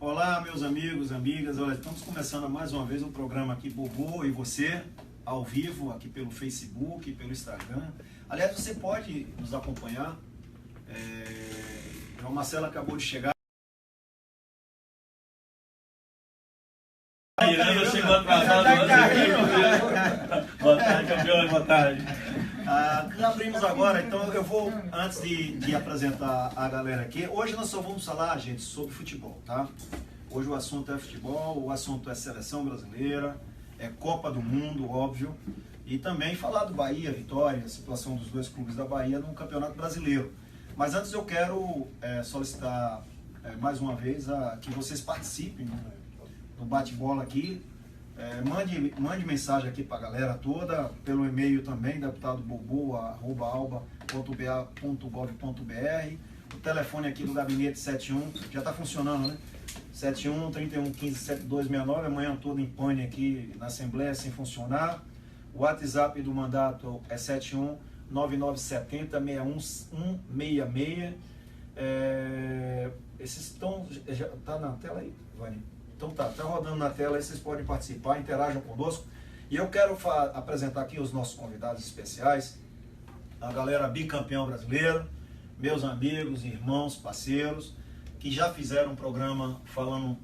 Olá, meus amigos, amigas. Olha, estamos começando mais uma vez o programa aqui Bobô e você, ao vivo, aqui pelo Facebook, pelo Instagram. Aliás, você pode nos acompanhar. O Marcelo acabou de chegar. Chegou atrasado. Boa tarde, campeão, boa tarde. Abrimos agora, então eu vou, antes de apresentar a galera aqui, hoje nós só vamos falar, gente, sobre futebol, tá? Hoje o assunto é futebol, o assunto é seleção brasileira, é Copa do Mundo, óbvio, e também falar do Bahia, Vitória, a situação dos dois clubes da Bahia no Campeonato Brasileiro. Mas antes eu quero solicitar mais uma vez que vocês participem no bate-bola aqui. Mande mensagem aqui para a galera toda, pelo e-mail também, deputadobobo@alba.ba.gov.br. O telefone aqui do gabinete 71, já está funcionando, né? 71 31 15 7269, amanhã toda em pane aqui na Assembleia sem funcionar. O WhatsApp do mandato é 71 9970 61166. Esses estão. Já está na tela aí, Vânia? Então tá rodando na tela aí, vocês podem participar, interajam conosco. E eu quero apresentar aqui os nossos convidados especiais, a galera bicampeão brasileiro, meus amigos, irmãos, parceiros, que já fizeram um programa falando,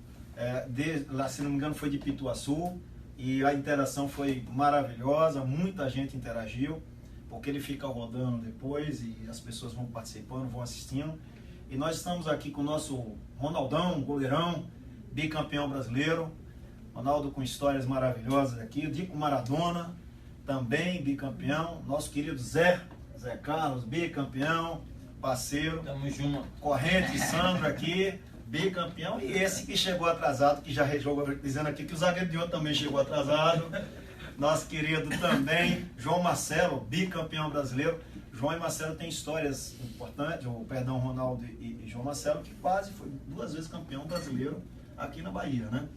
lá, se não me engano foi de Pituaçu, e a interação foi maravilhosa, muita gente interagiu, porque ele fica rodando depois e as pessoas vão participando, vão assistindo. E nós estamos aqui com o nosso Ronaldão, goleirão, bicampeão brasileiro, Ronaldo com histórias maravilhosas aqui, o Dico Maradona, também bicampeão, nosso querido Zé Carlos, bicampeão, parceiro, Tamo junto. Corrente Sandro aqui, bicampeão, e esse que chegou atrasado, que já jogou, dizendo aqui que o zagueiro de ontem também chegou atrasado, nosso querido também, João Marcelo, bicampeão brasileiro. João e Marcelo têm histórias importantes, Ronaldo e João Marcelo, que quase foi 2 vezes campeão brasileiro aqui na Bahia, né?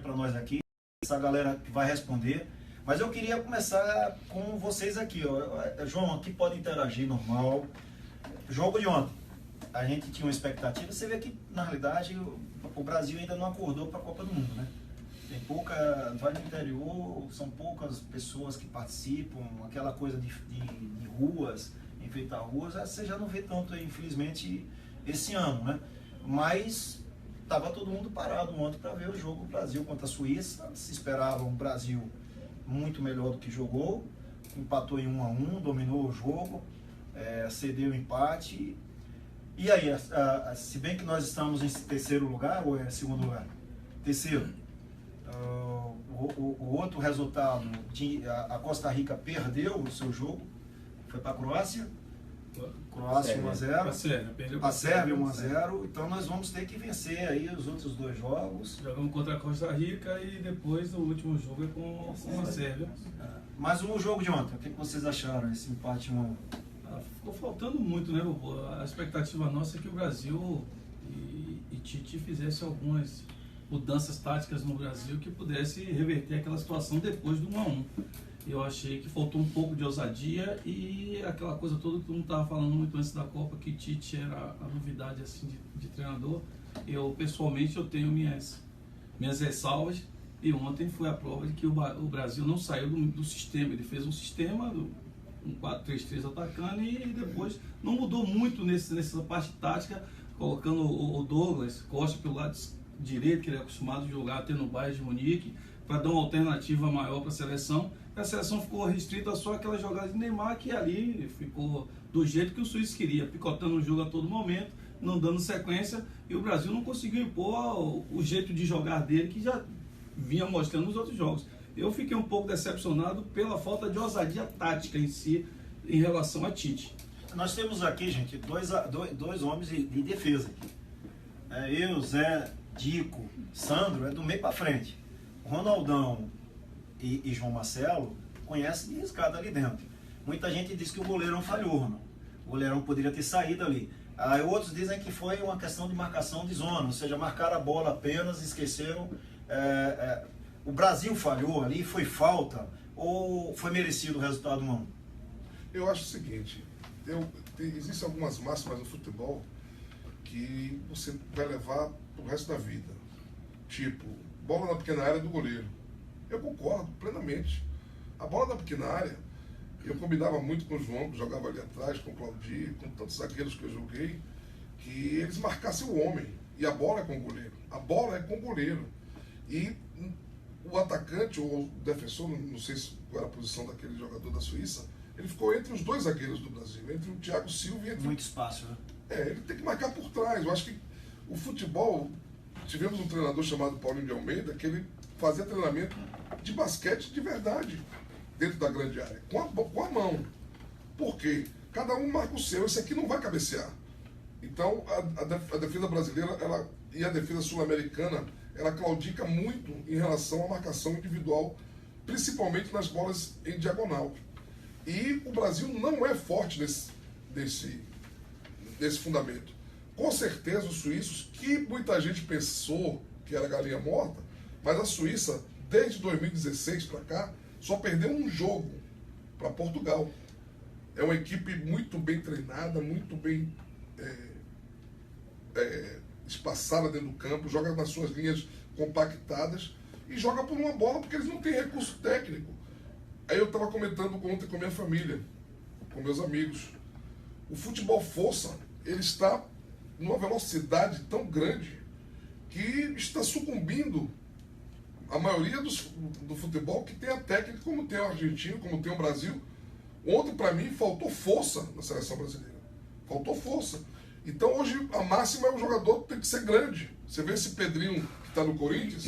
Para nós aqui, essa galera que vai responder, mas eu queria começar com vocês aqui, ó. João, aqui pode interagir normal. Jogo de ontem, a gente tinha uma expectativa, você vê que na realidade o Brasil ainda não acordou para a Copa do Mundo, né? Tem vai no interior, são poucas pessoas que participam, aquela coisa de ruas, enfeitar ruas, você já não vê tanto, infelizmente, esse ano, né? Mas estava todo mundo parado ontem para ver o jogo Brasil contra a Suíça. Se esperava um Brasil muito melhor do que jogou, empatou em 1-1, dominou o jogo, cedeu o empate. E aí, se bem que nós estamos em terceiro lugar, ou é segundo lugar? Terceiro. O outro resultado, a Costa Rica perdeu o seu jogo, foi para a Croácia. Croácia 1-0, a Sérvia 1-0, então nós vamos ter que vencer aí os outros 2 jogos. Jogamos contra a Costa Rica e depois o último jogo é com a Sérvia. Mas o jogo de ontem, o que vocês acharam, esse empate 1-1? Ficou faltando muito, né, Bobo? A expectativa nossa é que o Brasil e Tite fizesse algumas mudanças táticas no Brasil que pudesse reverter aquela situação depois do 1-1. Eu achei que faltou um pouco de ousadia e aquela coisa toda que todo mundo estava falando muito antes da Copa, que Tite era a novidade assim, de treinador. Eu, pessoalmente, eu tenho minhas ressalvas, e ontem foi a prova de que o Brasil não saiu do sistema. Ele fez um sistema, um 4-3-3 atacando, e depois não mudou muito nessa parte tática. colocando o Douglas Costa pelo lado direito, que ele é acostumado a jogar até no Bayern de Munique, para dar uma alternativa maior para a seleção. A seleção ficou restrita só àquela jogada de Neymar, que ali ficou do jeito que o Suíço queria, picotando o jogo a todo momento, não dando sequência, e o Brasil não conseguiu impor o jeito de jogar dele, que já vinha mostrando nos outros jogos. Eu fiquei um pouco decepcionado pela falta de ousadia tática em si, em relação a Tite. Nós temos aqui, gente, dois homens de defesa. Eu, Zé, Dico, Sandro, é do meio para frente. Ronaldão e João Marcelo conhecem de escada ali dentro. Muita gente diz que o goleirão falhou, Ronaldo. O goleirão poderia ter saído ali. Aí outros dizem que foi uma questão de marcação de zona, ou seja, marcaram a bola apenas, esqueceram. O Brasil falhou ali, foi falta ou foi merecido o resultado, não? Eu acho o seguinte, existem algumas máximas no futebol que você vai levar pro resto da vida. Tipo, bola na pequena área do goleiro. Eu concordo plenamente. A bola na pequena área, eu combinava muito com o João, que jogava ali atrás, com o Claudio, com tantos zagueiros que eu joguei, que eles marcassem o homem. E a bola é com o goleiro. A bola é com o goleiro. E o atacante ou o defensor, não sei qual era a posição daquele jogador da Suíça, ele ficou entre os dois zagueiros do Brasil, entre o Thiago Silva e entre... Muito espaço, né? Ele tem que marcar por trás. Eu acho que o futebol... Tivemos um treinador chamado Paulinho de Almeida, que ele fazia treinamento de basquete de verdade, dentro da grande área, com a mão. Por quê? Cada um marca o seu, esse aqui não vai cabecear. Então, a defesa brasileira e a defesa sul-americana, ela claudica muito em relação à marcação individual, principalmente nas bolas em diagonal. E o Brasil não é forte nesse fundamento. Com certeza os suíços, que muita gente pensou que era galinha morta, mas a Suíça, desde 2016 para cá, só perdeu um jogo para Portugal. É uma equipe muito bem treinada, muito bem espaçada dentro do campo, joga nas suas linhas compactadas e joga por uma bola porque eles não têm recurso técnico. Aí eu estava comentando ontem com a minha família, com meus amigos. O futebol força, ele está numa velocidade tão grande que está sucumbindo a maioria do futebol que tem a técnica, como tem o argentino, como tem o Brasil. Ontem, para mim, faltou força na seleção brasileira. Faltou força. Então, hoje, a máxima é o jogador tem que ser grande. Você vê esse Pedrinho que está no Corinthians,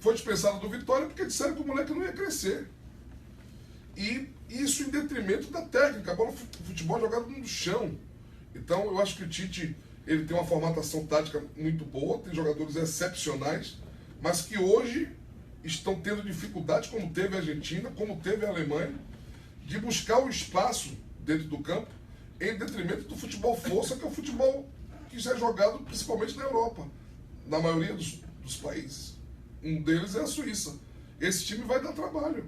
foi dispensado do Vitória porque disseram que o moleque não ia crescer. E isso em detrimento da técnica. A bola, o futebol é jogado no chão. Então, eu acho que o Tite, ele tem uma formatação tática muito boa, tem jogadores excepcionais, mas que hoje estão tendo dificuldade, como teve a Argentina, como teve a Alemanha, de buscar o espaço dentro do campo, em detrimento do futebol força, que é o futebol que já é jogado principalmente na Europa, na maioria dos países. Um deles é a Suíça. Esse time vai dar trabalho.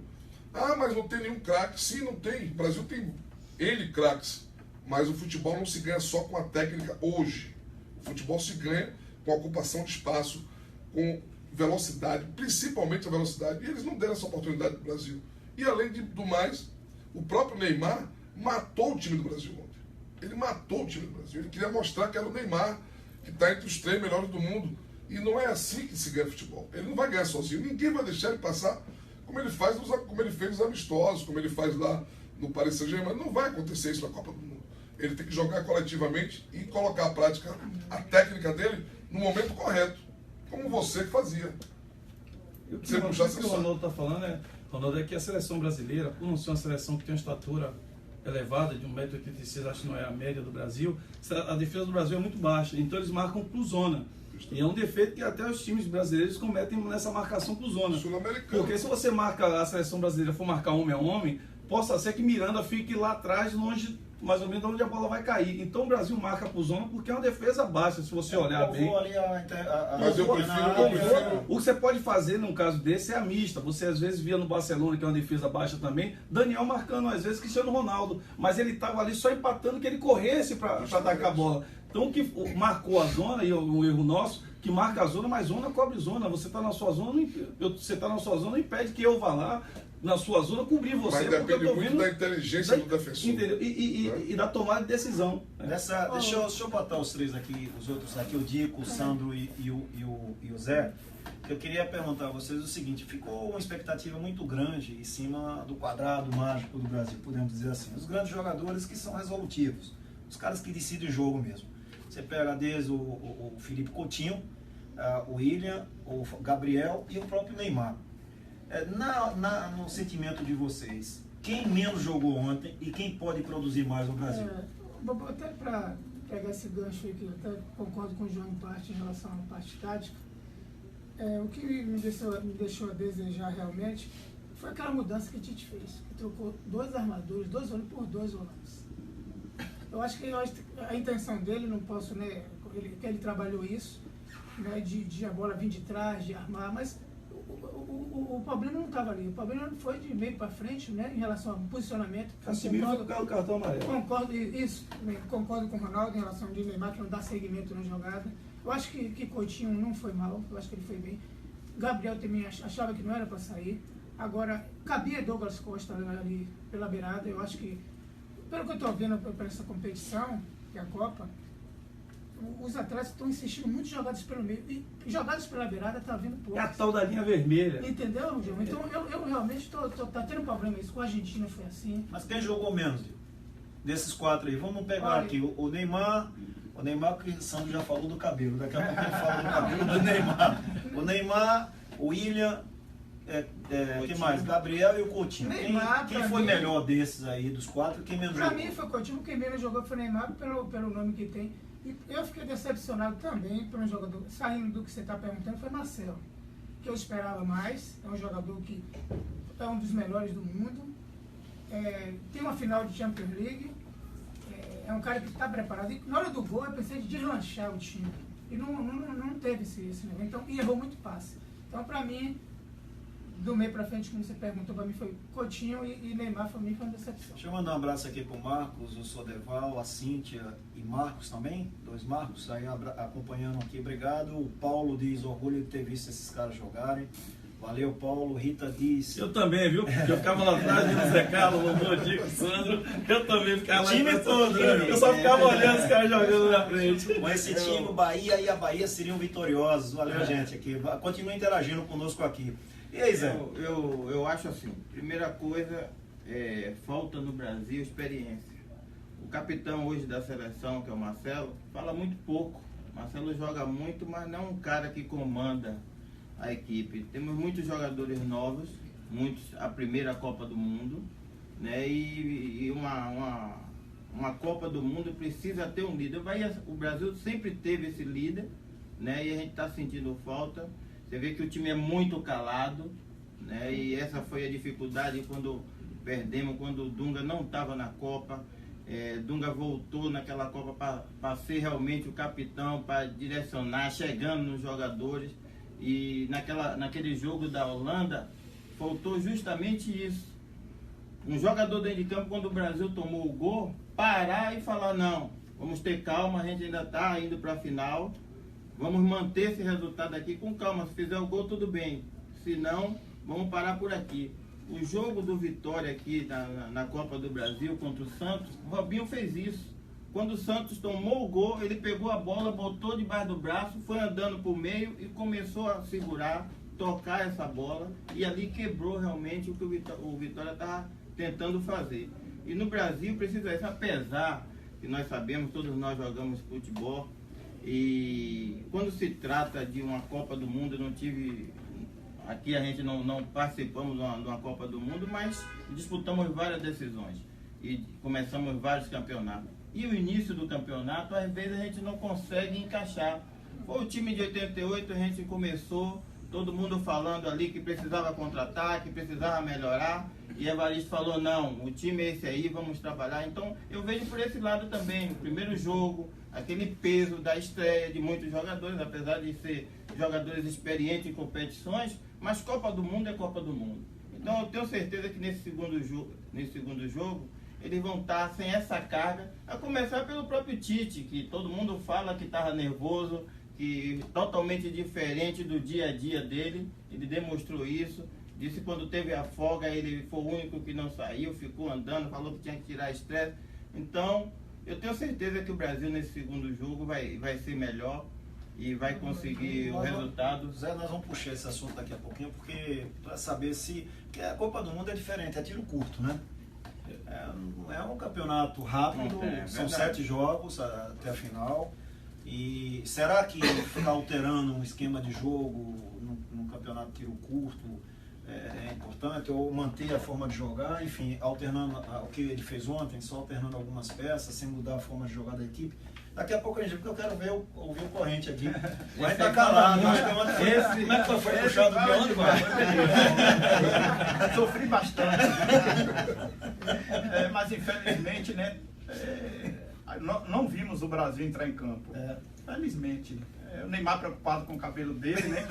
Ah, mas não tem nenhum craque. Sim, não tem. O Brasil tem N craques. Mas o futebol não se ganha só com a técnica hoje. O futebol se ganha com a ocupação de espaço, com velocidade, principalmente a velocidade. E eles não deram essa oportunidade para o Brasil. E além do mais, o próprio Neymar matou o time do Brasil ontem. Ele matou o time do Brasil. Ele queria mostrar que era o Neymar, que está entre os 3 melhores do mundo. E não é assim que se ganha futebol. Ele não vai ganhar sozinho. Ninguém vai deixar ele passar como ele fez nos amistosos, como ele faz lá no Paris Saint-Germain. Não vai acontecer isso na Copa do Mundo. Ele tem que jogar coletivamente e colocar a prática, a técnica dele, no momento correto, como você que fazia. E o que o Ronaldo está falando, Ronaldo, é que a seleção brasileira, por não ser uma seleção que tem uma estatura elevada, de 1,86 m, acho que não é a média do Brasil, a defesa do Brasil é muito baixa, então eles marcam por zona. E é um defeito que até os times brasileiros cometem nessa marcação por zona. Porque se você marca, a seleção brasileira for marcar homem a homem, possa ser que Miranda fique lá atrás, longe, mais ou menos onde a bola vai cair. Então o Brasil marca por zona porque é uma defesa baixa, se você olhar bem. Mas eu prefiro. O que você pode fazer num caso desse é a mista. Você às vezes via no Barcelona, que é uma defesa baixa também, Daniel marcando às vezes Cristiano Ronaldo, mas ele estava ali só empatando que ele corresse para atacar a bola. Então o que marcou a zona, e um erro nosso, que marca a zona, mas zona cobre zona. Você está na sua zona, não impede que eu vá lá na sua zona cobrir você. Mas depende muito da inteligência do defensor. E da tomada de decisão. Deixa eu botar os três aqui, os outros aqui, o Dico, o Sandro e o Zé. Eu queria perguntar a vocês o seguinte: ficou uma expectativa muito grande em cima do quadrado mágico do Brasil, podemos dizer assim. Os grandes jogadores que são resolutivos, os caras que decidem o jogo mesmo. Você pega desde o Felipe Coutinho, o William, o Gabriel e o próprio Neymar. No sentimento de vocês, quem menos jogou ontem e quem pode produzir mais no Brasil? Até para pegar esse gancho aqui, eu até concordo com o João em parte em relação à parte tática. O que me deixou a desejar realmente foi aquela mudança que o Tite fez, que trocou 2 armadores, 2 volantes por 2 volantes. Eu acho que a intenção dele, não posso, né, ele trabalhou isso, né, de a bola vir de trás, de armar, mas o problema não estava ali, o problema foi de meio para frente, né, em relação ao posicionamento. Casemiro foi por causa do cartão amarelo. Concordo com o Ronaldo em relação de Neymar, que não dá seguimento na jogada. Eu acho que Coutinho não foi mal, eu acho que ele foi bem. Gabriel também achava que não era para sair. Agora, cabia Douglas Costa ali pela beirada. Eu acho que, pelo que eu estou vendo para essa competição, que é a Copa, os atletas estão insistindo muito em jogadas pelo meio. E jogadas pela beirada está vindo pouco. É a tal da linha vermelha. Entendeu, João? Então eu realmente estou tendo problema isso. Com a Argentina foi assim. Mas quem jogou menos desses 4 aí? Vamos pegar aqui o Neymar. O Neymar, que o Sandro já falou do cabelo. Daqui a pouco ele fala do cabelo do Neymar. O Neymar, o William, quem mais? Gabriel e o Coutinho. Neymar, quem foi melhor desses aí, dos 4? Quem menos jogou? Para mim foi o Coutinho, quem menos jogou foi o Neymar, pelo nome que tem. E eu fiquei decepcionado também por um jogador, saindo do que você está perguntando, foi Marcelo. Que eu esperava mais. É um jogador que é um dos melhores do mundo. Tem uma final de Champions League. É um cara que está preparado. E na hora do gol eu pensei de deslanchar o time. E não teve esse negócio. Então, e errou muito passe. Então, para mim, do meio para frente, como você perguntou, para mim foi Coutinho e Neymar, para mim foi uma decepção. Deixa eu mandar um abraço aqui para o Marcos, o Sodeval, a Cíntia e Marcos também. 2 Marcos aí acompanhando aqui. Obrigado. O Paulo diz: orgulho de ter visto esses caras jogarem. Valeu, Paulo. Rita diz: Eu também, viu? Porque eu ficava lá atrás vendo o Zé Carlos, o Dico, o Sandro. Eu também ficava lá. O time todo, né? Eu só ficava olhando os caras jogando na frente. Com esse time, o Bahia e a Bahia seriam vitoriosos. Valeu, gente, aqui. Continue interagindo conosco aqui. E aí, Zé? Eu acho assim, primeira coisa, falta no Brasil experiência. O capitão hoje da seleção, que é o Marcelo, fala muito pouco. Marcelo joga muito, mas não é um cara que comanda a equipe. Temos muitos jogadores novos, muitos a primeira Copa do Mundo, né? E uma Copa do Mundo precisa ter um líder. O Brasil sempre teve esse líder, né? E a gente está sentindo falta. Você vê que o time é muito calado, né? E essa foi a dificuldade quando perdemos, quando o Dunga não estava na Copa. Dunga voltou naquela Copa para ser realmente o capitão, para direcionar, chegando nos jogadores. E naquele jogo da Holanda, faltou justamente isso. Um jogador dentro de campo, quando o Brasil tomou o gol, parar e falar: não, vamos ter calma, a gente ainda está indo para a final. Vamos manter esse resultado aqui com calma. Se fizer o gol, tudo bem. Se não, vamos parar por aqui. O jogo do Vitória aqui na Copa do Brasil contra o Santos, o Robinho fez isso. Quando o Santos tomou o gol, ele pegou a bola, botou debaixo do braço, foi andando por meio e começou a segurar, tocar essa bola. E ali quebrou realmente o que o Vitória estava tentando fazer. E no Brasil precisa isso, apesar que nós sabemos, todos nós jogamos futebol. E quando se trata de uma Copa do Mundo, eu não tive... Aqui a gente não participamos de uma Copa do Mundo, mas disputamos várias decisões e começamos vários campeonatos. E o início do campeonato, às vezes a gente não consegue encaixar. Foi o time de 88, a gente começou, todo mundo falando ali que precisava contratar, que precisava melhorar. E Evaristo falou: não, o time é esse aí, vamos trabalhar. Então eu vejo por esse lado também, no primeiro jogo, aquele peso da estreia de muitos jogadores, apesar de ser jogadores experientes em competições, mas Copa do Mundo é Copa do Mundo. Então eu tenho certeza que nesse segundo jogo eles vão estar sem essa carga, a começar pelo próprio Tite, que todo mundo fala que estava nervoso, que totalmente diferente do dia a dia dele. Ele demonstrou isso. Disse que quando teve a folga, ele foi o único que não saiu, ficou andando, falou que tinha que tirar estresse. Então, eu tenho certeza que o Brasil nesse segundo jogo vai ser melhor e vai conseguir o resultado. Zé, nós vamos puxar esse assunto daqui a pouquinho, porque para saber se... Porque a Copa do Mundo é diferente, é tiro curto, né? Não é um campeonato rápido, são 7 jogos até a final. E será que ficar alterando um esquema de jogo num campeonato tiro curto é importante? Ou manter a forma de jogar, enfim, alternando o que ele fez ontem, só alternando algumas peças, sem mudar a forma de jogar da equipe? Daqui a pouco a gente, porque eu quero ouvir o Corrente aqui. Vai estar calado, acho que como é que foi puxado de onde, Sofri bastante. Mas infelizmente, né, não vimos o Brasil entrar em campo. Felizmente. O Neymar preocupado com o cabelo dele, né?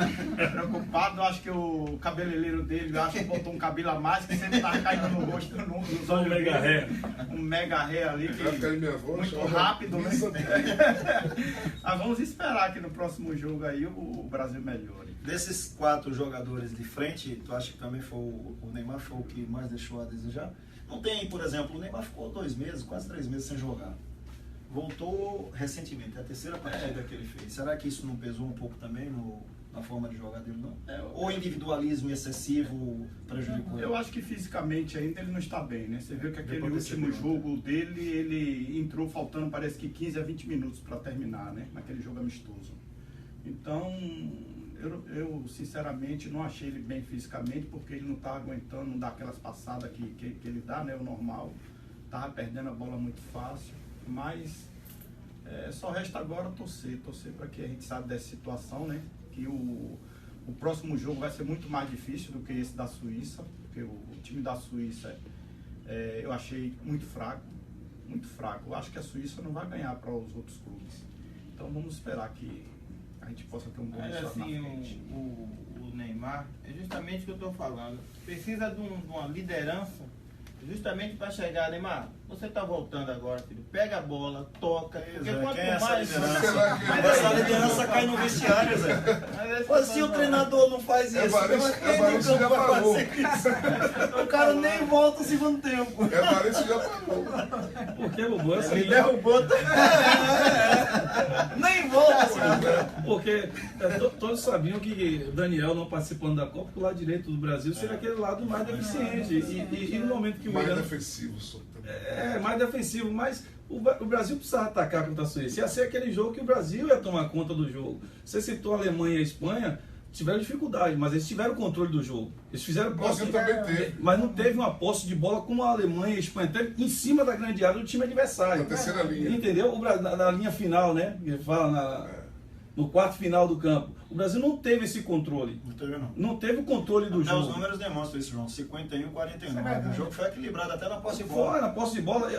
Preocupado, acho que o cabeleireiro dele, acho que botou um cabelo a mais, que sempre tava caindo no rosto, nos olhos mega ré. Um mega ré ali, que muito rápido, né? Mas vamos esperar que no próximo jogo aí o Brasil melhore. Desses 4 jogadores de frente, tu acha que também foi o Neymar foi o que mais deixou a desejar? Não tem, por exemplo, o Neymar ficou 2 meses, quase 3 meses sem jogar. Voltou recentemente, é a 3ª partida que ele fez. Será que isso não pesou um pouco também na forma de jogar dele, não? Ou individualismo excessivo prejudicou ele? Eu acho que fisicamente ainda ele não está bem, né? Você viu que aquele último jogo dele, ele entrou faltando parece que 15 a 20 minutos para terminar, né? Naquele jogo amistoso. Então, eu sinceramente não achei ele bem fisicamente, porque ele não está aguentando, não dá aquelas passadas que ele dá, né? O normal. Estava perdendo a bola muito fácil. Mas só resta agora torcer para que a gente saiba dessa situação, né? Que o próximo jogo vai ser muito mais difícil do que esse da Suíça, porque o time da Suíça eu achei muito fraco. Eu acho que a Suíça não vai ganhar para os outros clubes. Então vamos esperar que a gente possa ter um bom resultado na frente. O Neymar, é justamente o que eu estou falando. Precisa de uma liderança. Justamente para chegar, Neymar, você está voltando agora, filho. Pega a bola, toca. Porque quanto mais. Essa liderança cai no vestiário, Zé. Mas se o treinador não faz isso, Evaristo já pagou. O cara nem volta o segundo tempo. Evaristo já pagou. Porque, Bubu, assim, Ele derrubou. Nem volta, assim. porque todos sabiam que Daniel não participando da Copa, o lado direito do Brasil seria aquele lado mais deficiente. E no momento que o Mais Willian... defensivo, só também. mais defensivo, mas o Brasil precisava atacar contra a Suíça. Ia ser aquele jogo que o Brasil ia tomar conta do jogo. Você citou a Alemanha e a Espanha, tiveram dificuldade, mas eles tiveram o controle do jogo. Eles fizeram O Brasil também teve. mas não teve uma posse de bola como a Alemanha e a Espanha teve em cima da grande área do time adversário. Na terceira linha. Entendeu? Na linha final, né? Que fala no quarto final do campo. O Brasil não teve esse controle. Não teve, não. Não teve o controle do Até jogo. os números demonstram isso, João. 51-49. O jogo foi equilibrado até na posse de Foi, bola. na posse de bola.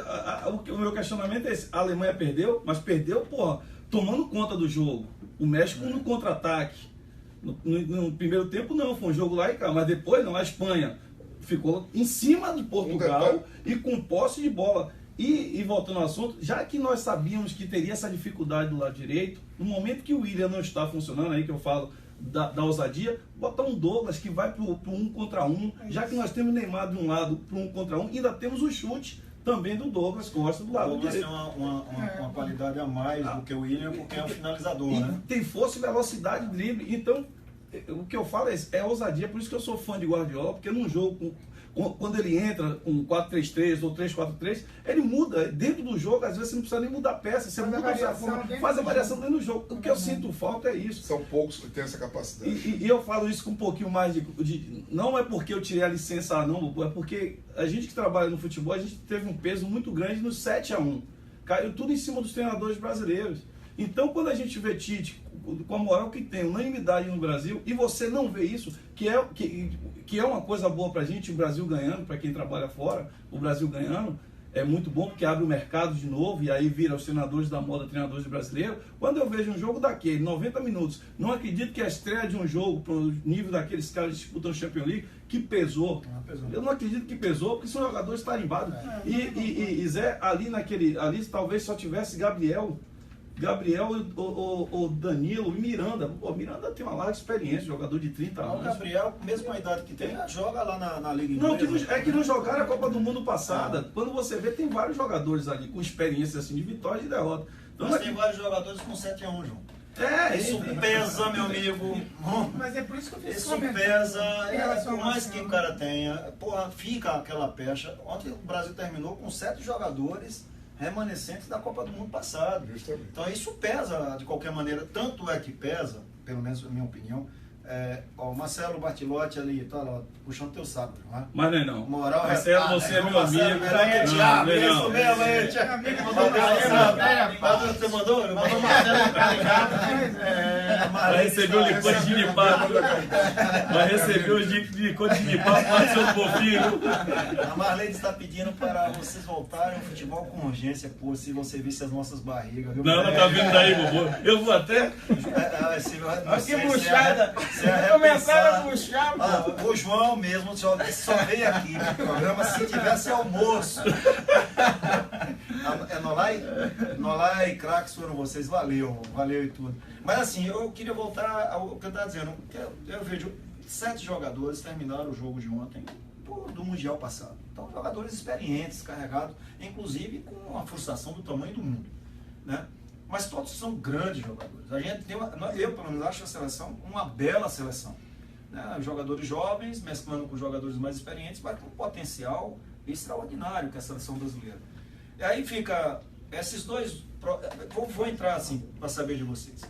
O meu questionamento é esse. A Alemanha perdeu, mas perdeu, porra, tomando conta do jogo. O México no contra-ataque. No primeiro tempo não, foi um jogo lá e cá, mas depois não, a Espanha ficou em cima de Portugal e com posse de bola. E voltando ao assunto, já que nós sabíamos que teria essa dificuldade do lado direito, no momento que o Willian não está funcionando, aí que eu falo da ousadia, botar um Douglas que vai pro 1 contra 1, já que nós temos Neymar de um lado pro 1 contra 1, ainda temos o chute também do Douglas Costa do lado O Douglas direito. tem uma qualidade a mais do que o Willian, porque é um finalizador, E né? tem força e velocidade, drible. Então, o que eu falo é ousadia, por isso que eu sou fã de Guardiola, porque num jogo, quando ele entra com 4-3-3 ou 3-4-3, ele muda. Dentro do jogo, às vezes você não precisa nem mudar a peça, você muda a forma, faz a variação dentro do jogo. O que eu sinto falta é isso. São poucos que têm essa capacidade. E eu falo isso com um pouquinho mais de... Não é porque eu tirei a licença não, é porque a gente que trabalha no futebol, a gente teve um peso muito grande no 7-1. Caiu tudo em cima dos treinadores brasileiros. Então, quando a gente vê Tite com a moral que tem, unanimidade no Brasil, e você não vê isso, que é uma coisa boa pra gente, o Brasil ganhando, para quem trabalha fora, o Brasil ganhando, é muito bom porque abre o mercado de novo, e aí vira os treinadores da moda, treinadores brasileiros. Quando eu vejo um jogo daquele, 90 minutos, não acredito que a estreia de um jogo, pro nível daqueles caras que disputam o Champions League, que pesou. Eu não acredito que pesou, porque são jogadores tarimbados. E Zé, ali talvez só tivesse Gabriel Gabriel, o Danilo, o Miranda. O Miranda tem uma larga experiência, jogador de 30 O anos. Gabriel, mesmo a idade que tem, joga lá na Liga Não, Inglesa. é que não jogaram a Copa do Mundo passada. Quando você vê, tem vários jogadores ali com experiência assim, de vitória e de derrota. Então, Mas tem vários jogadores com 7-1, João. Isso é, pesa, meu amigo. Mas é por isso que eu fiz Isso comentário pesa, em relação por ao mais que Marcelo. o cara tenha, porra, fica aquela pecha. Ontem o Brasil terminou com 7 jogadores remanescentes da Copa do Mundo passado. Justamente. Então isso pesa de qualquer maneira, tanto é que pesa, pelo menos na minha opinião, o Marcelo Bartilotti ali, tá lá, puxando teu saco, não é? mas não é não. Moral Marcelo, você é meu amigo. Melhor que Não, Thiago, não é isso não. mesmo aí, Thiago. Amigo do Mandou Marcelo, mensagem. Você mandou? Não mandou Marcelo, tá ligado? Vai receber o licor de ginipapo. Vai receber o licor de ginipapo para seu fofinho. A Marlene está pedindo para vocês voltarem ao futebol com urgência, pô, se você visse as nossas barrigas, viu? Não, ela tá vindo daí, vovô. Eu vou até. Que buchada! Começaram a buchar, pô. O João mesmo só veio aqui no programa se tivesse almoço. É Nolai? Nolai e craques foram vocês, valeu e tudo. Mas assim, eu queria voltar ao que eu estava dizendo. Eu vejo 7 jogadores terminaram o jogo de ontem do Mundial passado. Então, jogadores experientes, carregados, inclusive com uma frustração do tamanho do mundo, né? Mas todos são grandes jogadores. A gente tem eu, pelo menos, acho a seleção uma bela seleção, né? Jogadores jovens, mesclando com jogadores mais experientes, mas com um potencial extraordinário que é a seleção brasileira. E aí fica esses dois. Vou entrar assim para saber de vocês.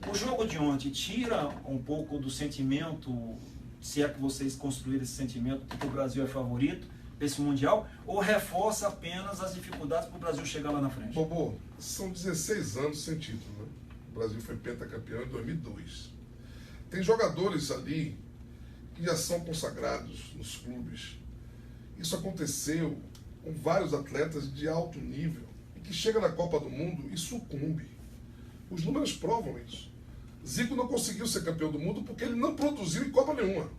O jogo de ontem tira um pouco do sentimento, se é que vocês construíram esse sentimento de que o Brasil é favorito esse Mundial, ou reforça apenas as dificuldades para o Brasil chegar lá na frente? Bobo, são 16 anos sem título, né? O Brasil foi pentacampeão em 2002. Tem jogadores ali que já são consagrados nos clubes. Isso aconteceu com vários atletas de alto nível e que chega na Copa do Mundo e sucumbe. Os números provam isso. Zico não conseguiu ser campeão do mundo porque ele não produziu em Copa nenhuma.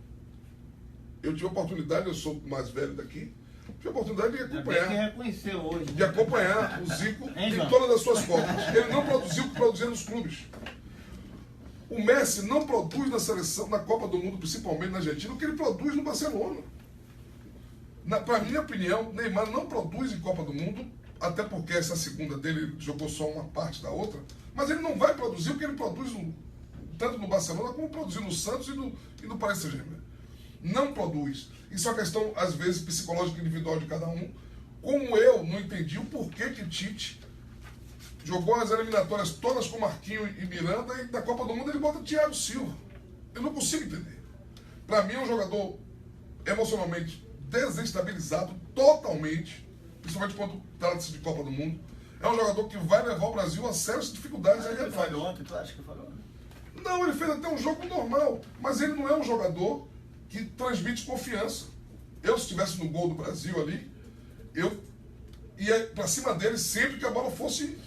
Eu tive a oportunidade, eu sou o mais velho daqui, tive a oportunidade de acompanhar. Que reconheceu hoje. De acompanhar o Zico Hein, em João? todas as suas Copas. Ele não produziu o que produzia nos clubes. O Messi não produz na seleção, na Copa do Mundo, principalmente na Argentina, o que ele produz no Barcelona. Para minha opinião, Neymar não produz em Copa do Mundo, até porque essa segunda dele ele jogou só uma parte da outra, mas ele não vai produzir o que ele produz tanto no Barcelona como produziu no Santos e no Paris Saint-Germain. Não produz. Isso é uma questão, às vezes, psicológica individual de cada um. Como eu não entendi o porquê que Tite jogou as eliminatórias todas com Marquinhos e Miranda e na Copa do Mundo ele bota Thiago Silva. Eu não consigo entender. Para mim é um jogador emocionalmente desestabilizado totalmente, principalmente quando trata-se de Copa do Mundo. É um jogador que vai levar o Brasil a sérias dificuldades aí Ele atrás. falhou ontem, tu acha que falhou? Não, ele fez até um jogo normal, mas ele não é um jogador que transmite confiança. Eu, se estivesse no gol do Brasil ali, eu ia pra cima dele sempre que a bola fosse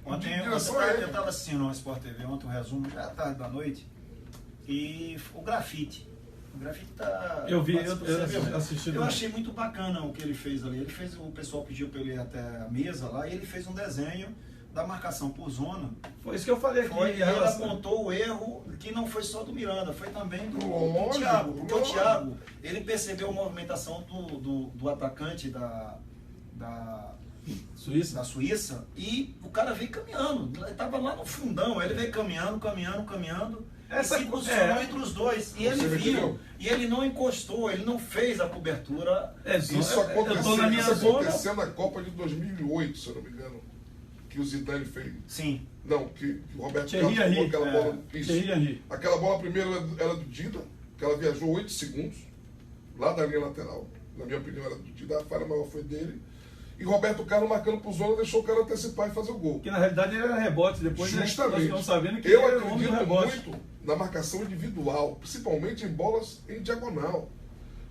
Ontem em eu direção a ele. estava assistindo no Sport TV, ontem um resumo, já à tarde da noite, e o grafite. O grafite tá. Eu vi, Você viu? eu assisti Eu também. achei muito bacana o que ele fez ali. O pessoal pediu para ele ir até a mesa lá e ele fez um desenho da marcação por zona. Foi isso que eu falei aqui. E em ele relação- apontou o erro que não foi só do Miranda, foi também do Lógico, Thiago. Porque o lógico. Thiago, ele percebeu a movimentação do atacante da Suíça? Suíça e o cara veio caminhando. Ele estava lá no fundão, ele veio caminhando. Essa E se posicionou é. entre os dois. E ele Você viu. entendeu? E ele não encostou, ele não fez a cobertura. Isso eu tô na minha isso zona. aconteceu na Copa de 2008, se eu não me engano, que o Zidane fez. Sim. Não, que o Roberto Thierry Carlos tomou Henry, aquela bola. Isso. Thierry Henry. Aquela bola primeiro era do Dida, que ela viajou 8 segundos, lá da linha lateral. Na minha opinião era do Dida, a falha maior foi dele. E Roberto Carlos marcando por zona, deixou o cara antecipar e fazer o gol. Que na realidade ele era rebote, depois né, nós Justamente. ficamos sabendo que Eu ele era o homem do acredito rebote. muito na marcação individual, principalmente em bolas em diagonal.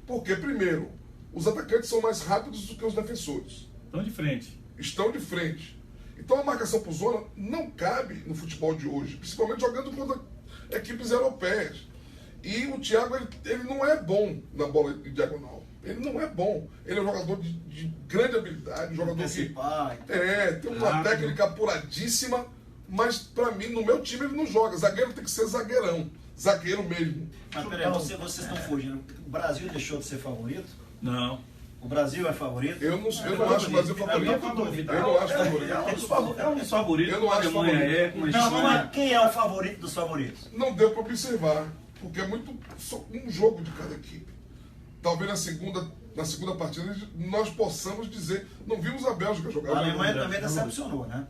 Porque, primeiro, os atacantes são mais rápidos do que os defensores. Estão de frente. Estão de frente. Então a marcação por zona não cabe no futebol de hoje, principalmente jogando contra equipes europeias. E o Thiago, ele não é bom na bola em diagonal. Ele não é bom. Ele é um jogador de grande habilidade, um jogador que Antecipar. tem uma Rápido. técnica apuradíssima, Mas pra mim, no meu time ele não joga. Zagueiro tem que ser zagueirão. Zagueiro mesmo. Mas peraí, vocês estão fugindo. O Brasil deixou de ser favorito? Não. O Brasil é favorito? Eu não acho o Brasil favorito. Eu não acho favorito. É um dos favoritos. Eu não a acho Alemanha favorito. é, com a Não, não é. Espanha. Quem é o favorito dos favoritos? Não deu para observar, porque é muito só um jogo de cada equipe. Talvez na segunda partida nós possamos dizer, não vimos a Bélgica jogar. A Alemanha também decepcionou, né?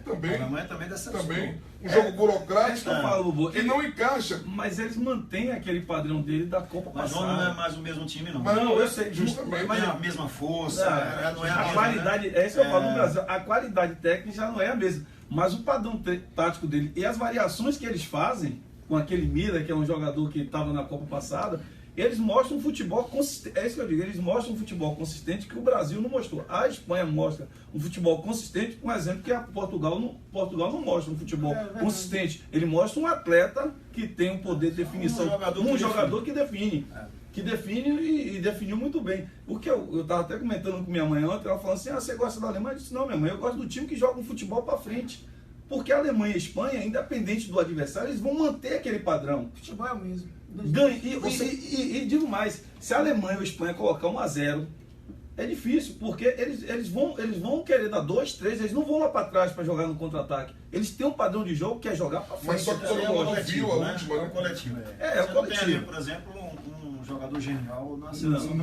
Também. A Alemanha também decepcionou. Também. Um jogo burocrático Eu falo, Bobo, que não encaixa. mas eles mantêm aquele padrão dele da Copa Mas passada. não é mais o mesmo time, não. Mas Não, eu sei, justamente. Mas é a mesma força, não é a a mesma, qualidade, né? é isso que eu falo no Brasil, a qualidade técnica já não é a mesma, mas o padrão tático dele e as variações que eles fazem com aquele Miller, que é um jogador que estava na Copa passada, eles mostram um futebol consistente, é isso que eu digo, eles mostram um futebol consistente que o Brasil não mostrou. A Espanha mostra um futebol consistente, um exemplo que Portugal não mostra um futebol consistente. Ele mostra um atleta que tem um poder de definição, um jogador que define. Que define e definiu muito bem. O que eu estava até comentando com minha mãe ontem, ela falou assim, você gosta da Alemanha? Eu disse, não, minha mãe, eu gosto do time que joga um futebol para frente. Porque a Alemanha e a Espanha, independente do adversário, eles vão manter aquele padrão. O futebol é o mesmo. Ganha, e digo mais, se a Alemanha ou a Espanha colocar 1-0, é difícil, porque eles vão querer dar 2, 3, eles não vão lá para trás para jogar no contra-ataque. Eles têm um padrão de jogo que é jogar para frente. Mas só que todo mundo não viu a última, É né? o coletivo. É o Você não tem ali, coletivo. por exemplo, um jogador genial na seleção.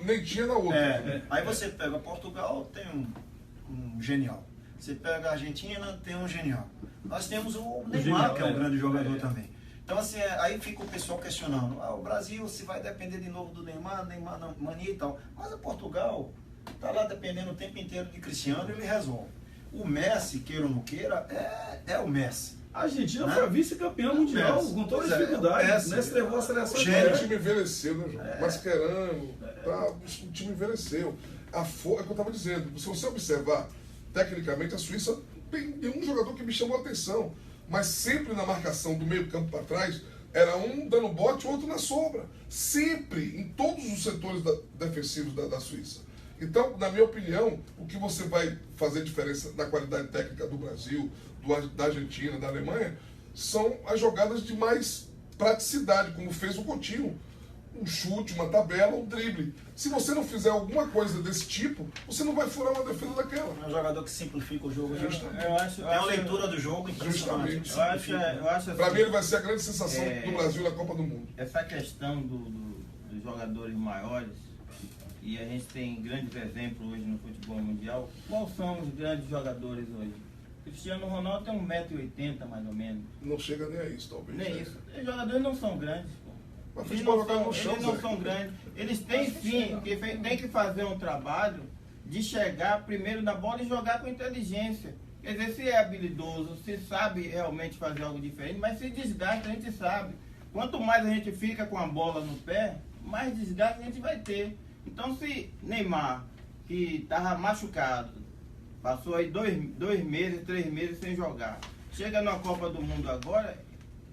Nem tinha na outra. Aí você pega Portugal, tem um genial. Você pega a Argentina, tem um genial. Nós temos o Neymar, genial, que é um grande jogador também. Então, assim, aí fica o pessoal questionando. O Brasil, se vai depender de novo do Neymar não, mania e tal. Mas o Portugal está lá dependendo o tempo inteiro de Cristiano e ele resolve. O Messi, queira ou não queira, é o Messi. A Argentina Né? foi vice-campeã mundial, Messi. com toda Pois é, dificuldade. é o Messi. O Messi levou a seleção O O gênio. time envelheceu, né, João? Mascherano, tá? O time envelheceu. É o que eu estava dizendo. Se você observar, tecnicamente, a Suíça tem um jogador que me chamou a atenção. Mas sempre na marcação do meio campo para trás, era um dando bote e o outro na sombra. Sempre, em todos os setores defensivos da Suíça. Então, na minha opinião, o que você vai fazer diferença na qualidade técnica do Brasil, da Argentina, da Alemanha, são as jogadas de mais praticidade, como fez o Coutinho. Um chute, uma tabela, um drible. Se você não fizer alguma coisa desse tipo, você não vai furar uma defesa daquela. É um jogador que simplifica o jogo. Eu acho, Tem uma leitura do jogo impressionante. Justamente. eu acho Para assim, mim, ele vai ser a grande sensação do Brasil na Copa do Mundo. essa questão dos jogadores maiores, e a gente tem grandes exemplos hoje no futebol mundial. Quais são os grandes jogadores hoje? Cristiano Ronaldo tem 1,80 m mais ou menos. Não chega nem a isso, talvez. Nem né? isso. Os jogadores não são grandes. Pô. Mas Eles futebol não jogado são, no chão, eles não Zé. são grandes. Eles têm sim, tem que fazer um trabalho de chegar primeiro na bola e jogar com inteligência. Quer dizer, se é habilidoso, se sabe realmente fazer algo diferente, mas se desgasta, a gente sabe. Quanto mais a gente fica com a bola no pé, mais desgaste a gente vai ter. Então, se Neymar, que estava machucado, passou aí 2 meses, 3 meses sem jogar, chega na Copa do Mundo agora,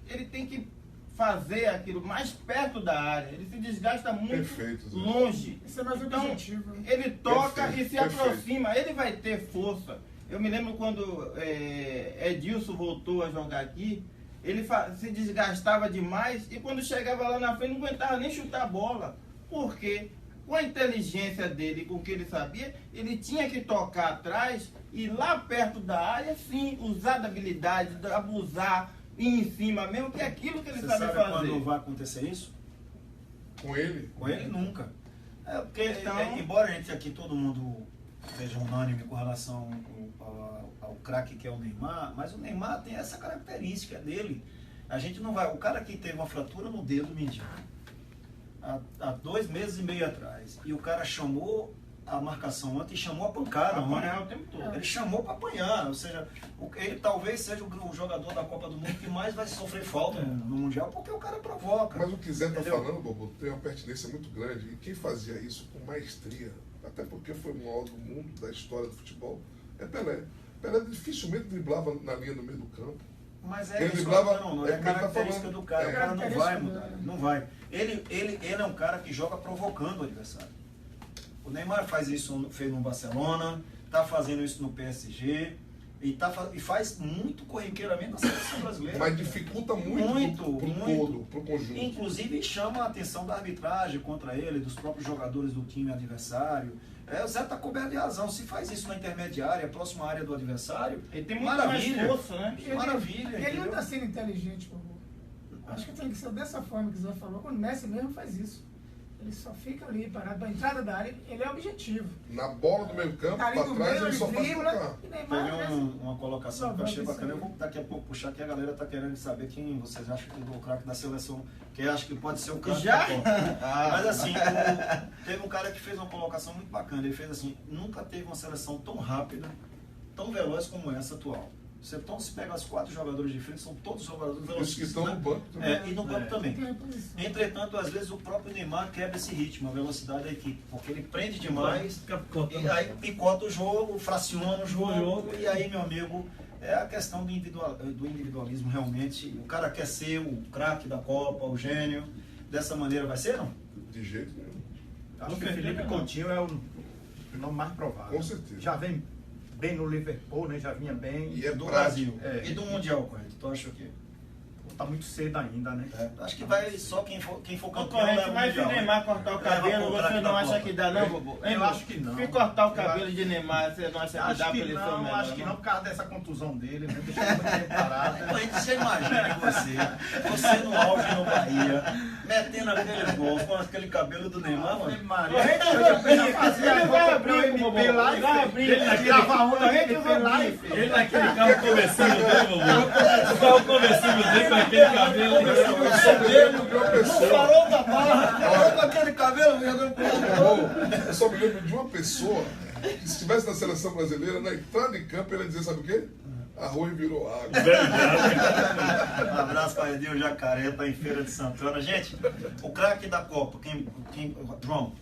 ele tem que fazer aquilo mais perto da área. Ele se desgasta muito Perfeito, Zé. longe. Isso é mais Então, objetivo. Né? ele toca Perfeito, e se perfeito. aproxima, ele vai ter força. Eu me lembro quando Edilson voltou a jogar aqui, ele se desgastava demais e quando chegava lá na frente não aguentava nem chutar a bola. Por quê? Com a inteligência dele, com o que ele sabia, ele tinha que tocar atrás e lá perto da área, sim, usar da habilidade, abusar, ir em cima mesmo, que é aquilo que ele Você sabe sabe fazer. quando vai acontecer isso? Com ele? Com ele nunca. É porque, Então- embora a gente aqui todo mundo seja unânime com relação ao craque que é o Neymar, mas o Neymar tem essa característica dele. A gente não vai. O cara que teve uma fratura no dedo mindinho há 2 meses e meio atrás, e o cara chamou a marcação ontem e chamou a pancada Apanhar ontem. o tempo todo. Ele chamou para apanhar, ou seja, ele talvez seja o jogador da Copa do Mundo que mais vai sofrer falta no Mundial, porque o cara provoca. Mas o que Zé está Entendeu? falando, Bobo, tem uma pertinência muito grande. E quem fazia isso com maestria, até porque foi o maior do mundo, da história do futebol, é Pelé. Pelé dificilmente driblava na linha do meio do campo. Mas Ele é isso, driblava- não, é é o que ele tá característica falando. do cara, É. o cara não vai Característica mudar, dele. não vai. Ele é um cara que joga provocando o adversário. O Neymar fez no Barcelona, está fazendo isso no PSG, E faz muito corriqueiramente na seleção brasileira. Mas dificulta muito pro todo, pro conjunto. Inclusive chama a atenção da arbitragem contra ele, dos próprios jogadores do time adversário. O Zé está coberto de razão. Se faz isso na intermediária, próxima área do adversário, Ele tem muito maravilha. mais força, né? Maravilha. Ele não entendeu? está sendo inteligente, por favor. Acho que tem que ser dessa forma que o Zé falou. Quando o Messi mesmo faz isso. Ele só fica ali parado na entrada da área, ele é objetivo. Na bola do meio campo, Ali pra do trás, meio, ele só faz dribla, tocar. e Neymar Teve uma colocação que eu achei Só bacana. Eu vai vou daqui a pouco puxar que a galera tá querendo saber quem vocês acham que é o craque da seleção, que acha que pode ser o craque Já? da Copa. Mas assim, teve um cara que fez uma colocação muito bacana. Ele fez assim: nunca teve uma seleção tão rápida, tão veloz como essa atual. Então, se pega os 4 jogadores de frente, são todos jogadores Os que velozes. estão no banco também. E no banco também. tem a posição. Entretanto, às vezes o próprio Neymar quebra esse ritmo, a velocidade da equipe, porque ele prende demais, Fica picotando. e aí picota o jogo, fraciona o jogo, e aí, meu amigo, é a questão do individualismo realmente. O cara quer ser o craque da Copa, o gênio, dessa maneira vai ser, não? De jeito nenhum. Acho que o Felipe Coutinho é o nome mais provável. Com certeza. Já vem bem no Liverpool, né? Já vinha bem. E é Do prático. Brasil. E do Mundial, correto? Tu acha o quê? Tá muito cedo ainda, né? Acho que vai só quem for campeão. Concorrente, leva o mas se o Mundial, Neymar né? cortar o Leva cabelo, pro você craque não da acha Copa. que dá, não, Bobo? Eu acho que não. Se cortar o Eu cabelo acho- de Neymar, você não acha que Acho dá pra que ele ser o não, melhor? acho que não por causa dessa contusão dele, né? Deixa ele muito tempo parado. Mas você imagina você no auge no Bahia, metendo aquele gol com aquele cabelo do Neymar, mano. Maria. Ele vai abrir, Bobo. Ele vai abrir. Ele naquele Ele naquele carro conversível dele, vovô. O carro conversível dele com aquele cabelo. Eu só me lembro de uma pessoa. Parou da barra, parou com aquele cabelo, jogando pro lado. Eu só me lembro de uma pessoa que, se estivesse na seleção brasileira, na entrada em campo, ele ia dizer: sabe o quê? Arroz virou água. Um abraço para Edil Jacaré, tá em Feira de Santana. Gente, o craque da Copa, João?